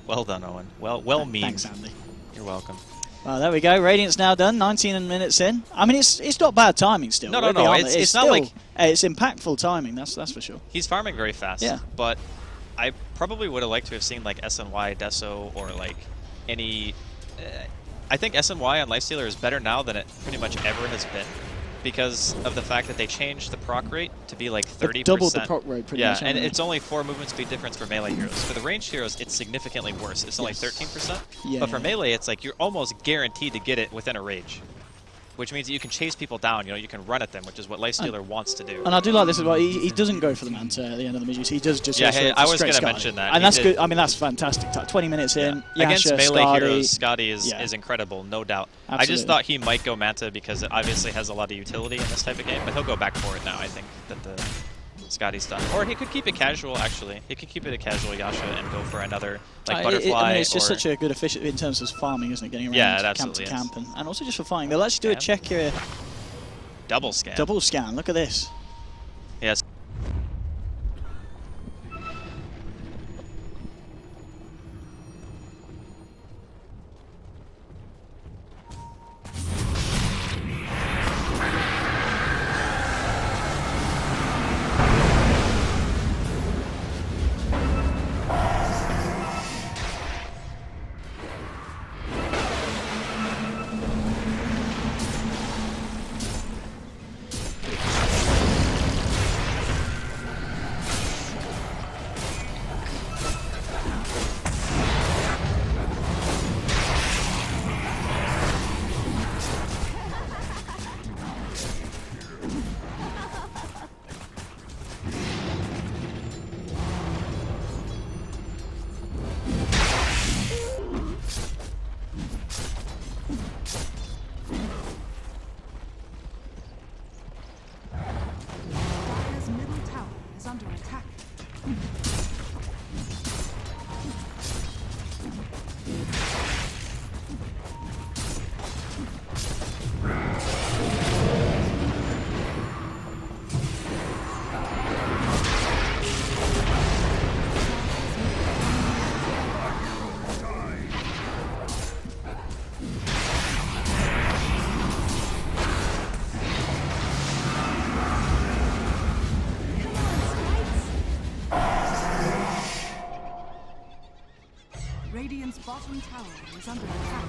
Well done, Owen. Well memed. Thanks, Andy. You're welcome. Well, there we go. Radiant's now done. 19 minutes in. I mean, it's not bad timing still. No. It's still, not like it's impactful timing. That's for sure. He's farming very fast. Yeah. But I probably would have liked to have seen like SNY, Deso, or like any. I think SNY on Lifestealer is better now than it pretty much ever has been, because of the fact that they changed the proc rate to be like 30%. Doubled the proc rate pretty much. Yeah, and it's only 4 movement speed difference for melee heroes. For the ranged heroes, it's significantly worse. It's only 13%. Yeah, but for melee, it's like you're almost guaranteed to get it within a rage, which means that you can chase people down. You know, you can run at them, which is what Lifestealer wants to do. And I do like this as well. He doesn't go for the Manta at the end of the mid. He does just. Yeah, hey, I was going to mention that. And that's good. I mean, that's fantastic. 20 minutes in. Yeah. Yasha, against melee Skadi. heroes, Skadi is incredible, no doubt. Absolutely. I just thought he might go Manta because it obviously has a lot of utility in this type of game, but he'll go back for it now. I think that the Skadi's done. Or he could keep it casual, actually. He could keep it a casual Yasha and go for another like butterfly. I mean, it's just such a good efficiency in terms of farming, isn't it? Getting around camp to camp, and also just for farming. They'll actually do a check here. Double scan. Double scan. Look at this. Yes. Radiant's bottom tower is under attack.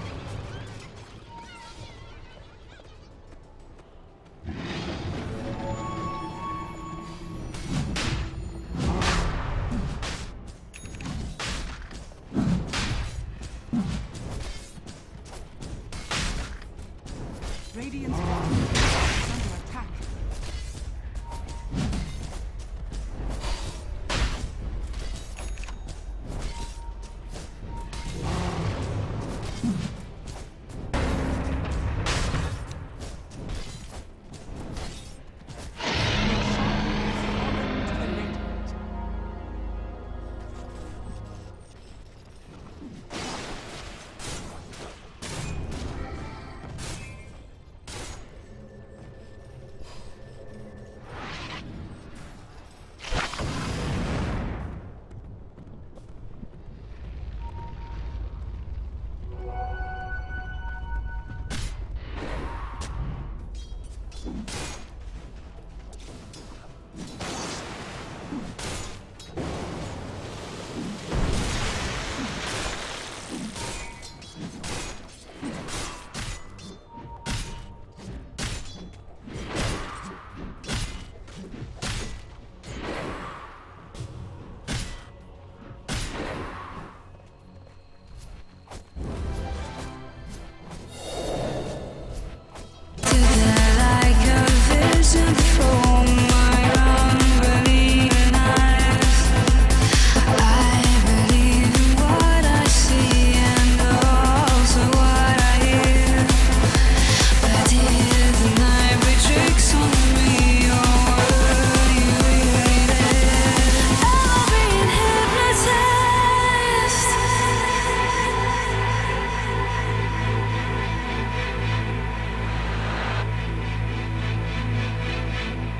Radiant's bottom tower is under attack.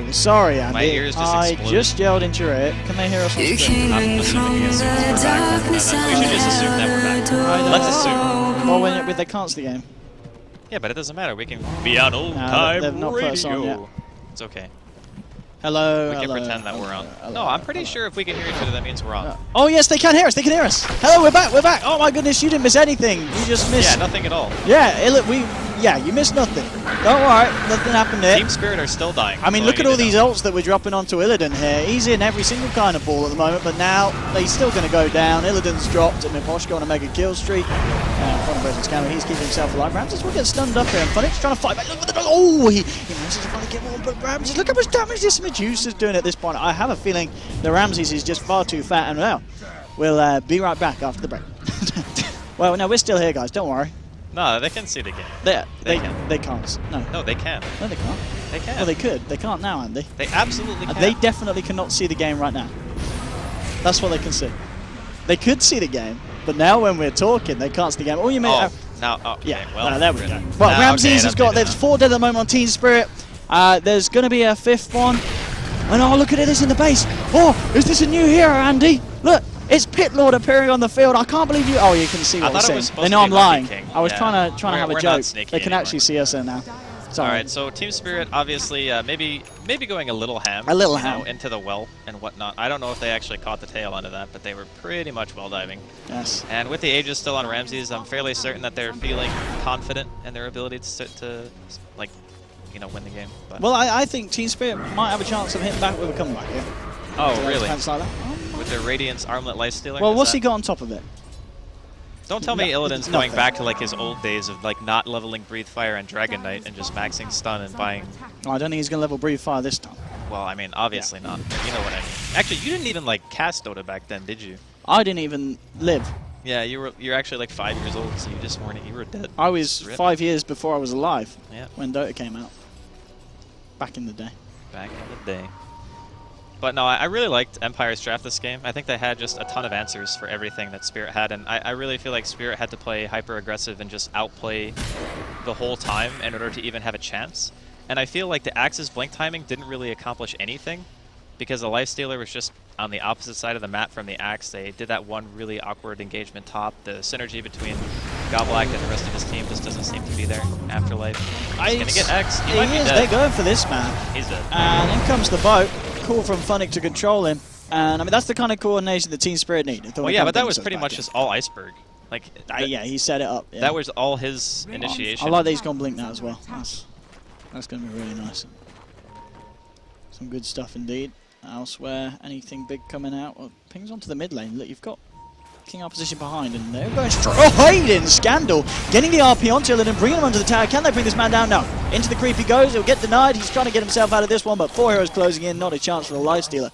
Oh, sorry, Andy. My ears just I exploded. just yelled into your ear. Can they hear us on screen? I'm assuming against we're back. We should just assume that we're back. Let's assume. Well, when they can't see the game. Yeah, but it doesn't matter. We can be on old time they've not put us on yet. radio. It's okay. Hello. We can hello, pretend that we're on. hello, No, I'm pretty sure if we can hear each other, that means we're on. Oh yes, they can hear us. They can hear us. Hello, we're back. We're back. Oh my goodness, you didn't miss anything. You just missed. Yeah, nothing at all. Yeah, you missed nothing. Don't worry, nothing happened there. Team Spirit are still dying. I mean, look at all these ults that we're dropping onto Illidan here. He's in every single kind of ball at the moment, but now he's still going to go down. Illidan's dropped, and Miposhka on a mega kill streak. Front of Resident's camera, he's keeping himself alive. Ramses will get stunned up here, and Funny's trying to fight back. Look at the oh, he manages to finally get one, but Ramses, look how much damage this Medusa's doing at this point. I have a feeling the Ramses is just far too fat, and well, we'll be right back after the break. Well, no, we're still here, guys. Don't worry. No, they can see the game. They can't. No, they can. No, they can't. They can. Well, they could. They can't now, Andy. They absolutely can. They definitely cannot see the game right now. That's what they can see. They could see the game, but now when we're talking, they can't see the game. Oh, you mean? Okay, Yeah. well, there we go. Well, Ramses has got. There's 4 dead at the moment on Team Spirit. There's going to be a 5th one. And oh, look at it! It's in the base. Oh, is this a new hero, Andy? Look. It's Pit Lord appearing on the field. I can't believe you. Oh, you can see what we're saying. They know I'm lying. I was trying to have a joke. They can actually see us there now. All right, so Team Spirit obviously maybe going a little ham. A little ham into the well and whatnot. I don't know if they actually caught the tail end of that, but they were pretty much well diving. Yes. And with the Aegis still on Ramses, I'm fairly certain that they're feeling confident in their ability to like, win the game. But well, I think Team Spirit might have a chance of hitting back with a comeback here. Oh, really? Like with their Radiance Armlet Lifestealer? Well, what's he got on top of it? Don't tell me Illidan's going back to like his old days of like not leveling Breathe Fire and Dragon Knight and just maxing stun and buying. Oh, I don't think he's going to level Breathe Fire this time. Well, I mean, obviously not. You know what I mean. Actually, you didn't even like cast Dota back then, did you? I didn't even live. Yeah, you're actually like 5 years old, so you just weren't. You were dead. I was 5 years before I was alive. Yeah. When Dota came out. Back in the day. Back in the day. But no, I really liked Empire's draft this game. I think they had just a ton of answers for everything that Spirit had, and I really feel like Spirit had to play hyper-aggressive and just outplay the whole time in order to even have a chance. And I feel like the Axe's blink timing didn't really accomplish anything, because the Lifestealer was just on the opposite side of the map from the Axe. They did that one really awkward engagement top. The synergy between Goblack and the rest of his team just doesn't seem to be there. Afterlife. He's going to get X. He might be dead. They're going for this man. He's dead. And in comes the boat. Cool from Funnick to control him. And I mean, that's the kind of coordination that Team Spirit need. Well, yeah, but that was pretty much just all Iceberg. Like, yeah, he set it up. Yeah. That was all his initiation. I like that he's gone blink now as well. That's going to be really nice. Some good stuff indeed. Elsewhere, anything big coming out? Well, pings onto the mid lane. Look, you've got King opposition behind, and they're going straight. Oh, Hayden! Scandal! Getting the RP onto Illidan and bringing him onto the tower. Can they bring this man down? No. Into the creep he goes. He'll get denied. He's trying to get himself out of this one, but 4 heroes closing in. Not a chance for a Lifestealer.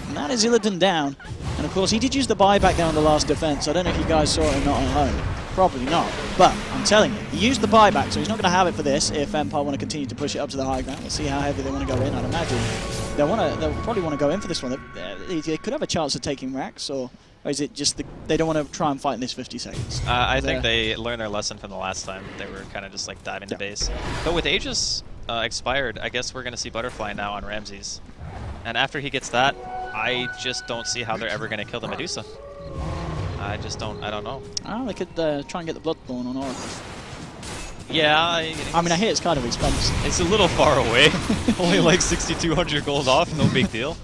And that is Illidan down. And of course, he did use the buyback down on the last defense. I don't know if you guys saw it or not at home. Probably not. But I'm telling you, he used the buyback, so he's not going to have it for this if Empire want to continue to push it up to the high ground. We'll see how heavy they want to go in. I'd imagine they'll probably want to go in for this one. They could have a chance of taking racks, or is it just they don't want to try and fight in this 50 seconds? I think they learned their lesson from the last time. They were kind of just like diving to base. But with Aegis expired, I guess we're going to see Butterfly now on Ramses. And after he gets that, I just don't see how they're ever going to kill the Medusa. I don't know. Oh, they could try and get the Bloodthorn on Oracle. Yeah. I mean, I hear it's kind of expensive. It's a little far away. Only like 6,200 gold off, no big deal.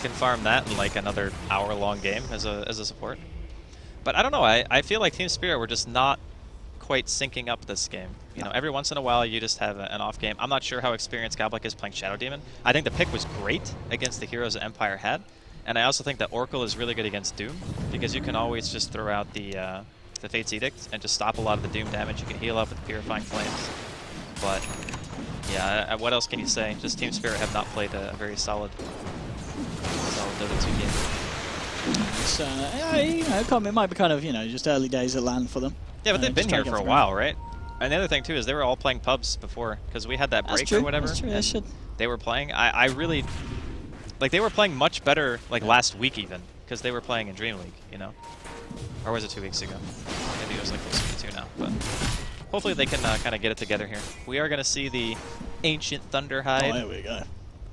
Can farm that in like another hour-long game as a support. But I don't know, I feel like Team Spirit were just not quite syncing up this game. You know, every once in a while you just have an off game. I'm not sure how experienced Goblik is playing Shadow Demon. I think the pick was great against the heroes that Empire had. And I also think that Oracle is really good against Doom, because you can always just throw out the Fate's Edict and just stop a lot of the Doom damage. You can heal up with Purifying Flames. But, yeah, what else can you say? Just Team Spirit have not played a very solid Dota 2 game. So, it might be kind of, just early days at LAN for them. Yeah, but they've been here for a while, right? And the other thing, too, is they were all playing pubs before, because we had that break or whatever. That's true, that's true. They were playing. I really... Like, they were playing much better, like, last week even, because they were playing in Dream League, you know? Or was it 2 weeks ago? Maybe it was, like, closer to 2 now, but... Hopefully they can kind of get it together here. We are going to see the Ancient Thunderhide. Oh, there we go.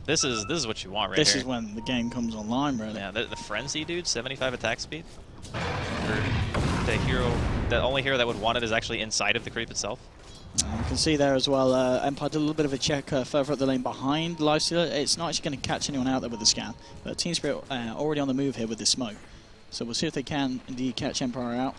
This is what you want right this here. This is when the game comes online, really. Yeah, the Frenzy, dude, 75 attack speed. For the hero, the only hero that would want it is actually inside of the creep itself. You can see there as well, Empire did a little bit of a check further up the lane behind Lifestealer. It's not actually going to catch anyone out there with the scan, but Team Spirit already on the move here with this smoke. So we'll see if they can indeed catch Empire out.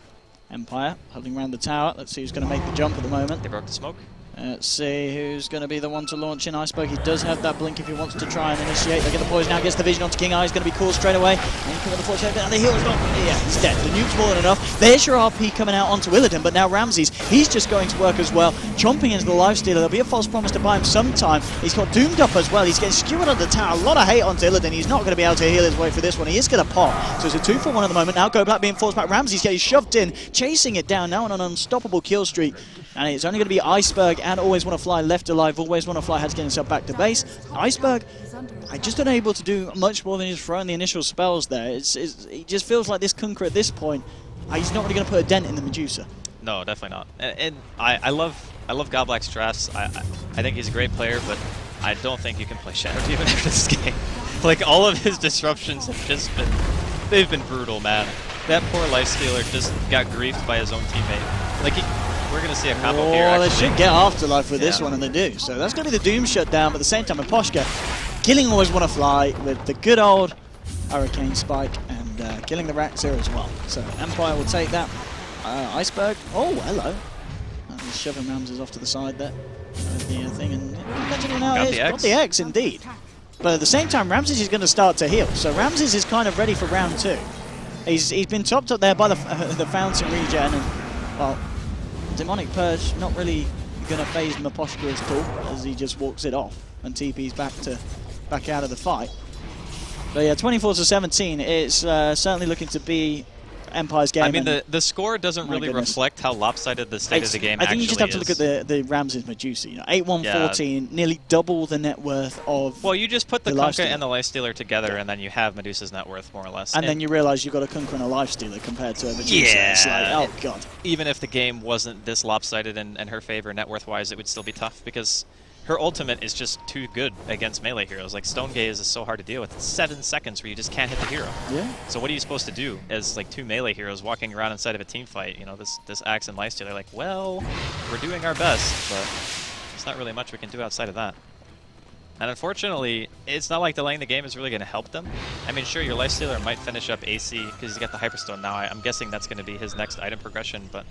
Empire huddling around the tower. Let's see who's going to make the jump at the moment. They broke the smoke. Let's see who's going to be the one to launch in Iceberg. He does have that blink if he wants to try and initiate. They get the poison now, gets the vision onto King Eye. He's going to be called straight away. And he can the fortune, and the heal's not. Yeah, he's dead. The nuke's more than enough. There's your RP coming out onto Illidan, but now Ramses, he's just going to work as well. Chomping into the Lifestealer. There'll be a false promise to buy him sometime. He's got Doomed up as well. He's getting skewered on the tower. A lot of hate onto Illidan. He's not going to be able to heal his way for this one. He is going to pop. So it's a 2-for-1 at the moment. Now Go Black being forced back. Ramses getting shoved in, chasing it down now on an unstoppable kill streak. And it's only going to be Iceberg and Always Want to Fly left alive. Always Want to Fly has to get himself back to base. Iceberg, I just unable to do much more than just throwing the initial spells there. It just feels like this Kunkka at this point, he's not really going to put a dent in the Medusa. No, definitely not. And I love God Black's drafts. I think he's a great player, but I don't think you can play Shadow Demon after this game. Like, all of his disruptions have just been, they've been brutal, man. That poor Lifestealer just got griefed by his own teammate. Like, we're going to see a combo here, actually. They should get Afterlife with this one, and they do. So that's going to be the Doom shutdown, but at the same time, Aposhka killing Always Want to Fly with the good old Hurricane Spike and killing the Raxir as well. So Empire will take that. Iceberg, oh, hello. He's shoving Ramses off to the side there. The thing, and got the X indeed. But at the same time, Ramses is going to start to heal. So Ramses is kind of ready for round 2. He's been topped up there by the Fountain regen, and, well, Demonic Purge not really going to phase Maposhka at all, as he just walks it off and TP's back out of the fight. But yeah, 24-17, it's certainly looking to be Empire's game. I mean, the score doesn't really reflect how lopsided the state of the game actually is. I think you just have to look at the Ramses Medusa. You know, 8-1-14, nearly double the net worth of. Well, you just put the Kunkka and the Lifestealer together, and then you have Medusa's net worth, more or less. And then you realize you've got a Kunkka and a Lifestealer compared to a Medusa. Yeah. It's like, oh, God. Even if the game wasn't this lopsided in her favor net worth-wise, it would still be tough, because her ultimate is just too good against melee heroes. Like, Stone Gaze is so hard to deal with. It's 7 seconds where you just can't hit the hero. Yeah. So what are you supposed to do as, like, 2 melee heroes walking around inside of a team fight? You know, this Axe and Lifestealer, like, well, we're doing our best, but there's not really much we can do outside of that. And unfortunately, it's not like delaying the game is really going to help them. I mean, sure, your Lifestealer might finish up AC because he's got the Hyperstone now. I'm guessing that's going to be his next item progression, but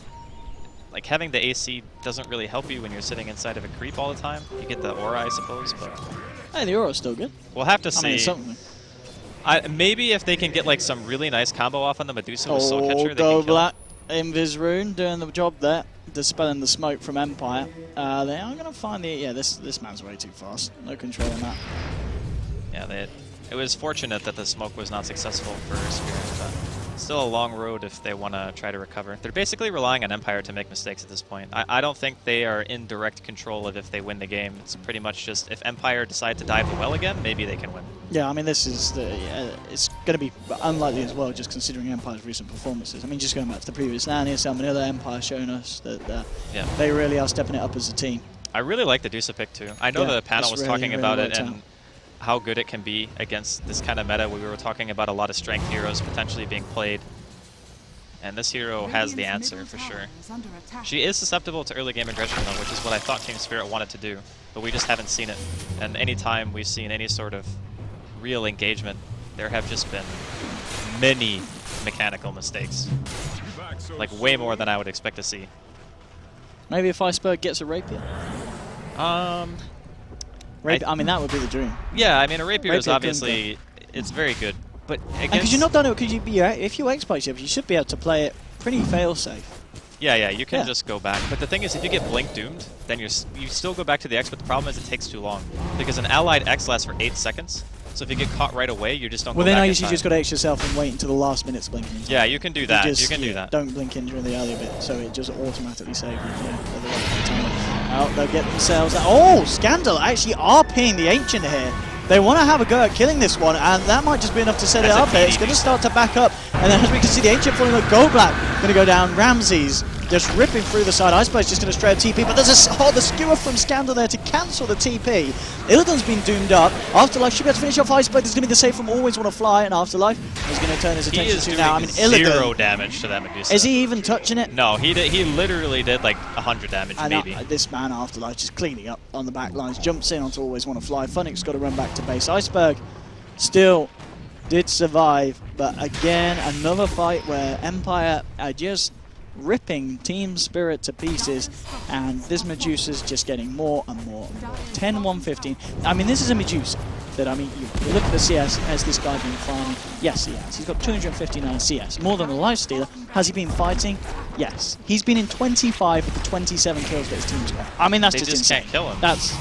like, having the AC doesn't really help you when you're sitting inside of a creep all the time. You get the aura, I suppose, but hey, the aura's still good. We'll have to see. I mean, something. Maybe if they can get like some really nice combo off on the Medusa with Soul Catcher, they Go can kill. Black, Invis Rune doing the job there, dispelling the smoke from Empire. They are going to find the this man's way too fast. No control on that. Yeah, it was fortunate that the smoke was not successful for Spirit, but still a long road if they want to try to recover. They're basically relying on Empire to make mistakes at this point. I don't think they are in direct control of if they win the game. It's pretty much just if Empire decide to dive the well again, maybe they can win. Yeah, I mean, this is it's going to be unlikely as well, just considering Empire's recent performances. I mean, just going back to the previous LAN here, Salmonella, Empire showing us that they really are stepping it up as a team. I really like the Dusa pick too. I know the panel was talking about it and how good it can be against this kind of meta. We were talking about a lot of strength heroes potentially being played, and this hero has the answer for sure. She is susceptible to early game aggression though, which is what I thought Team Spirit wanted to do, but we just haven't seen it. And anytime we've seen any sort of real engagement, there have just been many mechanical mistakes. Like, way more than I would expect to see. Maybe if Iceberg gets a Rapier? I mean, that would be the dream. Yeah, I mean, a Rapier is obviously, it's very good. But because you're not done it, because if you X-Spike you should be able to play it pretty fail-safe. Yeah, you can just go back. But the thing is, if you get blink doomed, then you still go back to the X, but the problem is it takes too long. Because an allied X lasts for 8 seconds, so if you get caught right away, you just don't go back. Well, then I usually just got to X yourself and wait until the last minute to blink in. Yeah, you can do that. You can do that. Don't blink in during the earlier bit, so it just automatically saves you. At the right time. Oh, they'll get themselves... Oh, Scandal actually RPing the Ancient here. They want to have a go at killing this one, and that might just be enough to set it up there. It's going to start to back up, and then as we can see, the Ancient falling with Gold Black going to go down. Ramses just ripping through the side. Iceberg's just going to stray a TP, but there's the skewer from Scandal there to cancel the TP. Illidan's been doomed up. Afterlife should be able to finish off Iceberg. There's going to be the save from Always Want to Fly, and Afterlife is going to turn his attention to now. I mean, Illidan, 0 damage to that Medusa. Is he even touching it? No, he literally did like 100 damage, maybe. This man, Afterlife, just cleaning up on the back lines. Jumps in onto Always Want to Fly. Funnick's got to run back to base. Iceberg still did survive, but again, another fight where Empire are just ripping Team Spirit to pieces, and this Medusa's just getting more and more and more. 10-1-15. I mean, this is a Medusa that, I mean, you look at the CS, has this guy been farming? Yes, he has. He's got 259 CS, more than a Lifestealer. Has he been fighting? Yes. He's been in 25 of the 27 kills that his team's got. I mean, that's they just insane. Can't kill him. That's...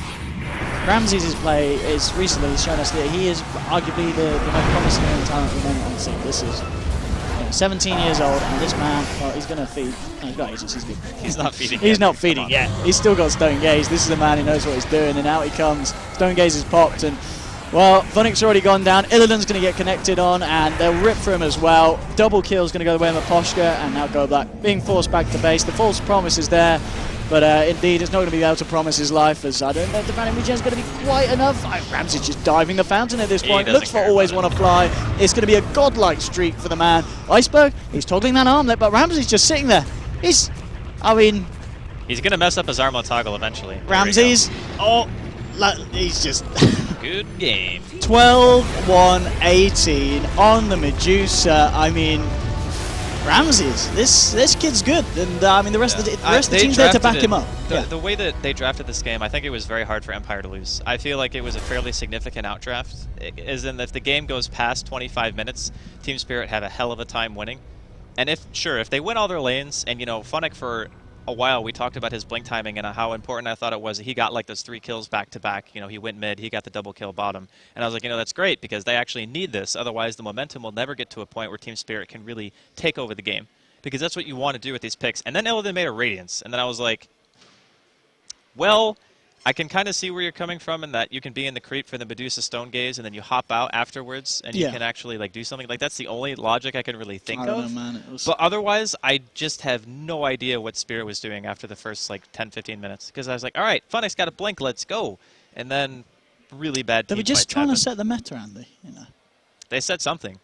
Ramses' play is recently shown us that he is arguably the most promising young talent remaining on the scene. This is 17 years old, and this man, well, he's going to feed. No, he's got ages, he's good. He's not feeding He's not feeding yet. He's still got Stone Gaze. This is a man who knows what he's doing, and out he comes. Stone Gaze is popped, and, well, Funnick's already gone down. Illidan's going to get connected on, and they'll rip through him as well. Double kill's going to go the way of Maposhka, and now Go Black being forced back to base. The false promise is there. But indeed, it's not going to be able to promise his life, as I don't know if the Phantom Regen is going to be quite enough. Ramsey just diving the fountain at this point. Looks for Always Want to Fly. It's going to be a godlike streak for the man. Iceberg, he's toggling that armlet, but Ramsey's just sitting there. He's going to mess up his armlet toggle eventually. Ramsey's, he's just... Good game. 12-1-18 on the Medusa. I mean... Ramses, this kid's good, and I mean the rest of the team's there to back him up. The way that they drafted this game, I think it was very hard for Empire to lose. I feel like it was a fairly significant outdraft, as in if the game goes past 25 minutes, Team Spirit have a hell of a time winning. And if they win all their lanes, and Funnick for a while we talked about his blink timing and how important I thought it was that he got like those 3 kills back to back. He went mid, he got the double kill bottom, and I was like, that's great because they actually need this. Otherwise, the momentum will never get to a point where Team Spirit can really take over the game, because that's what you want to do with these picks. And then Illidan made a Radiance, and then I was like, well, I can kind of see where you're coming from in that you can be in the creep for the Medusa Stone Gaze, and then you hop out afterwards, and you can actually do something. Like, that's the only logic I can really think of. Know, man. But otherwise, I just have no idea what Spirit was doing after the first 10-15 minutes, because I was like, all right, Funnick's got a blink, let's go. And then really bad. They were just trying to set the meta, Andy. They said something.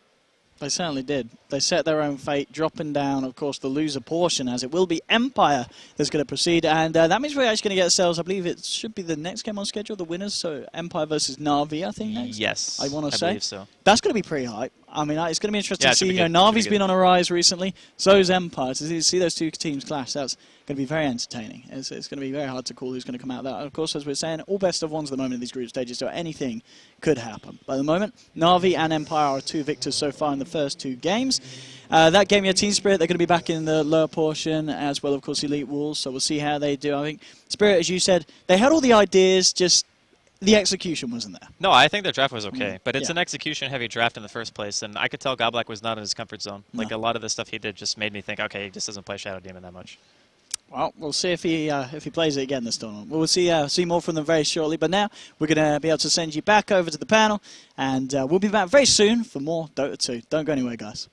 They certainly did. They set their own fate, dropping down, of course, the loser portion, as it will be Empire that's going to proceed. And that means we're actually going to get ourselves, I believe it should be the next game on schedule, the winners. So Empire versus Na'Vi, I think, next. Yes, I want to say. Believe so. That's going to be pretty hype. I mean, it's going to be interesting to see. Na'Vi's been on a rise recently. So's Empire. To see those two teams clash, that's going to be very entertaining. It's going to be very hard to call who's going to come out of that. And of course, as we're saying, all best of ones at the moment in these group stages, so anything could happen. But at the moment, Na'Vi and Empire are 2 victors so far in the first 2 games. That game, Team Spirit, they're going to be back in the lower portion, as well, of course, Elite Wolves. So we'll see how they do. I think Spirit, as you said, they had all the ideas, just the execution wasn't there. No, I think their draft was okay, but it's an execution-heavy draft in the first place, and I could tell Goblak was not in his comfort zone. Like, a lot of the stuff he did just made me think, okay, he just doesn't play Shadow Demon that much. Well, we'll see if he plays it again this tournament. We'll see more from them very shortly, but now we're going to be able to send you back over to the panel, and we'll be back very soon for more Dota 2. Don't go anywhere, guys.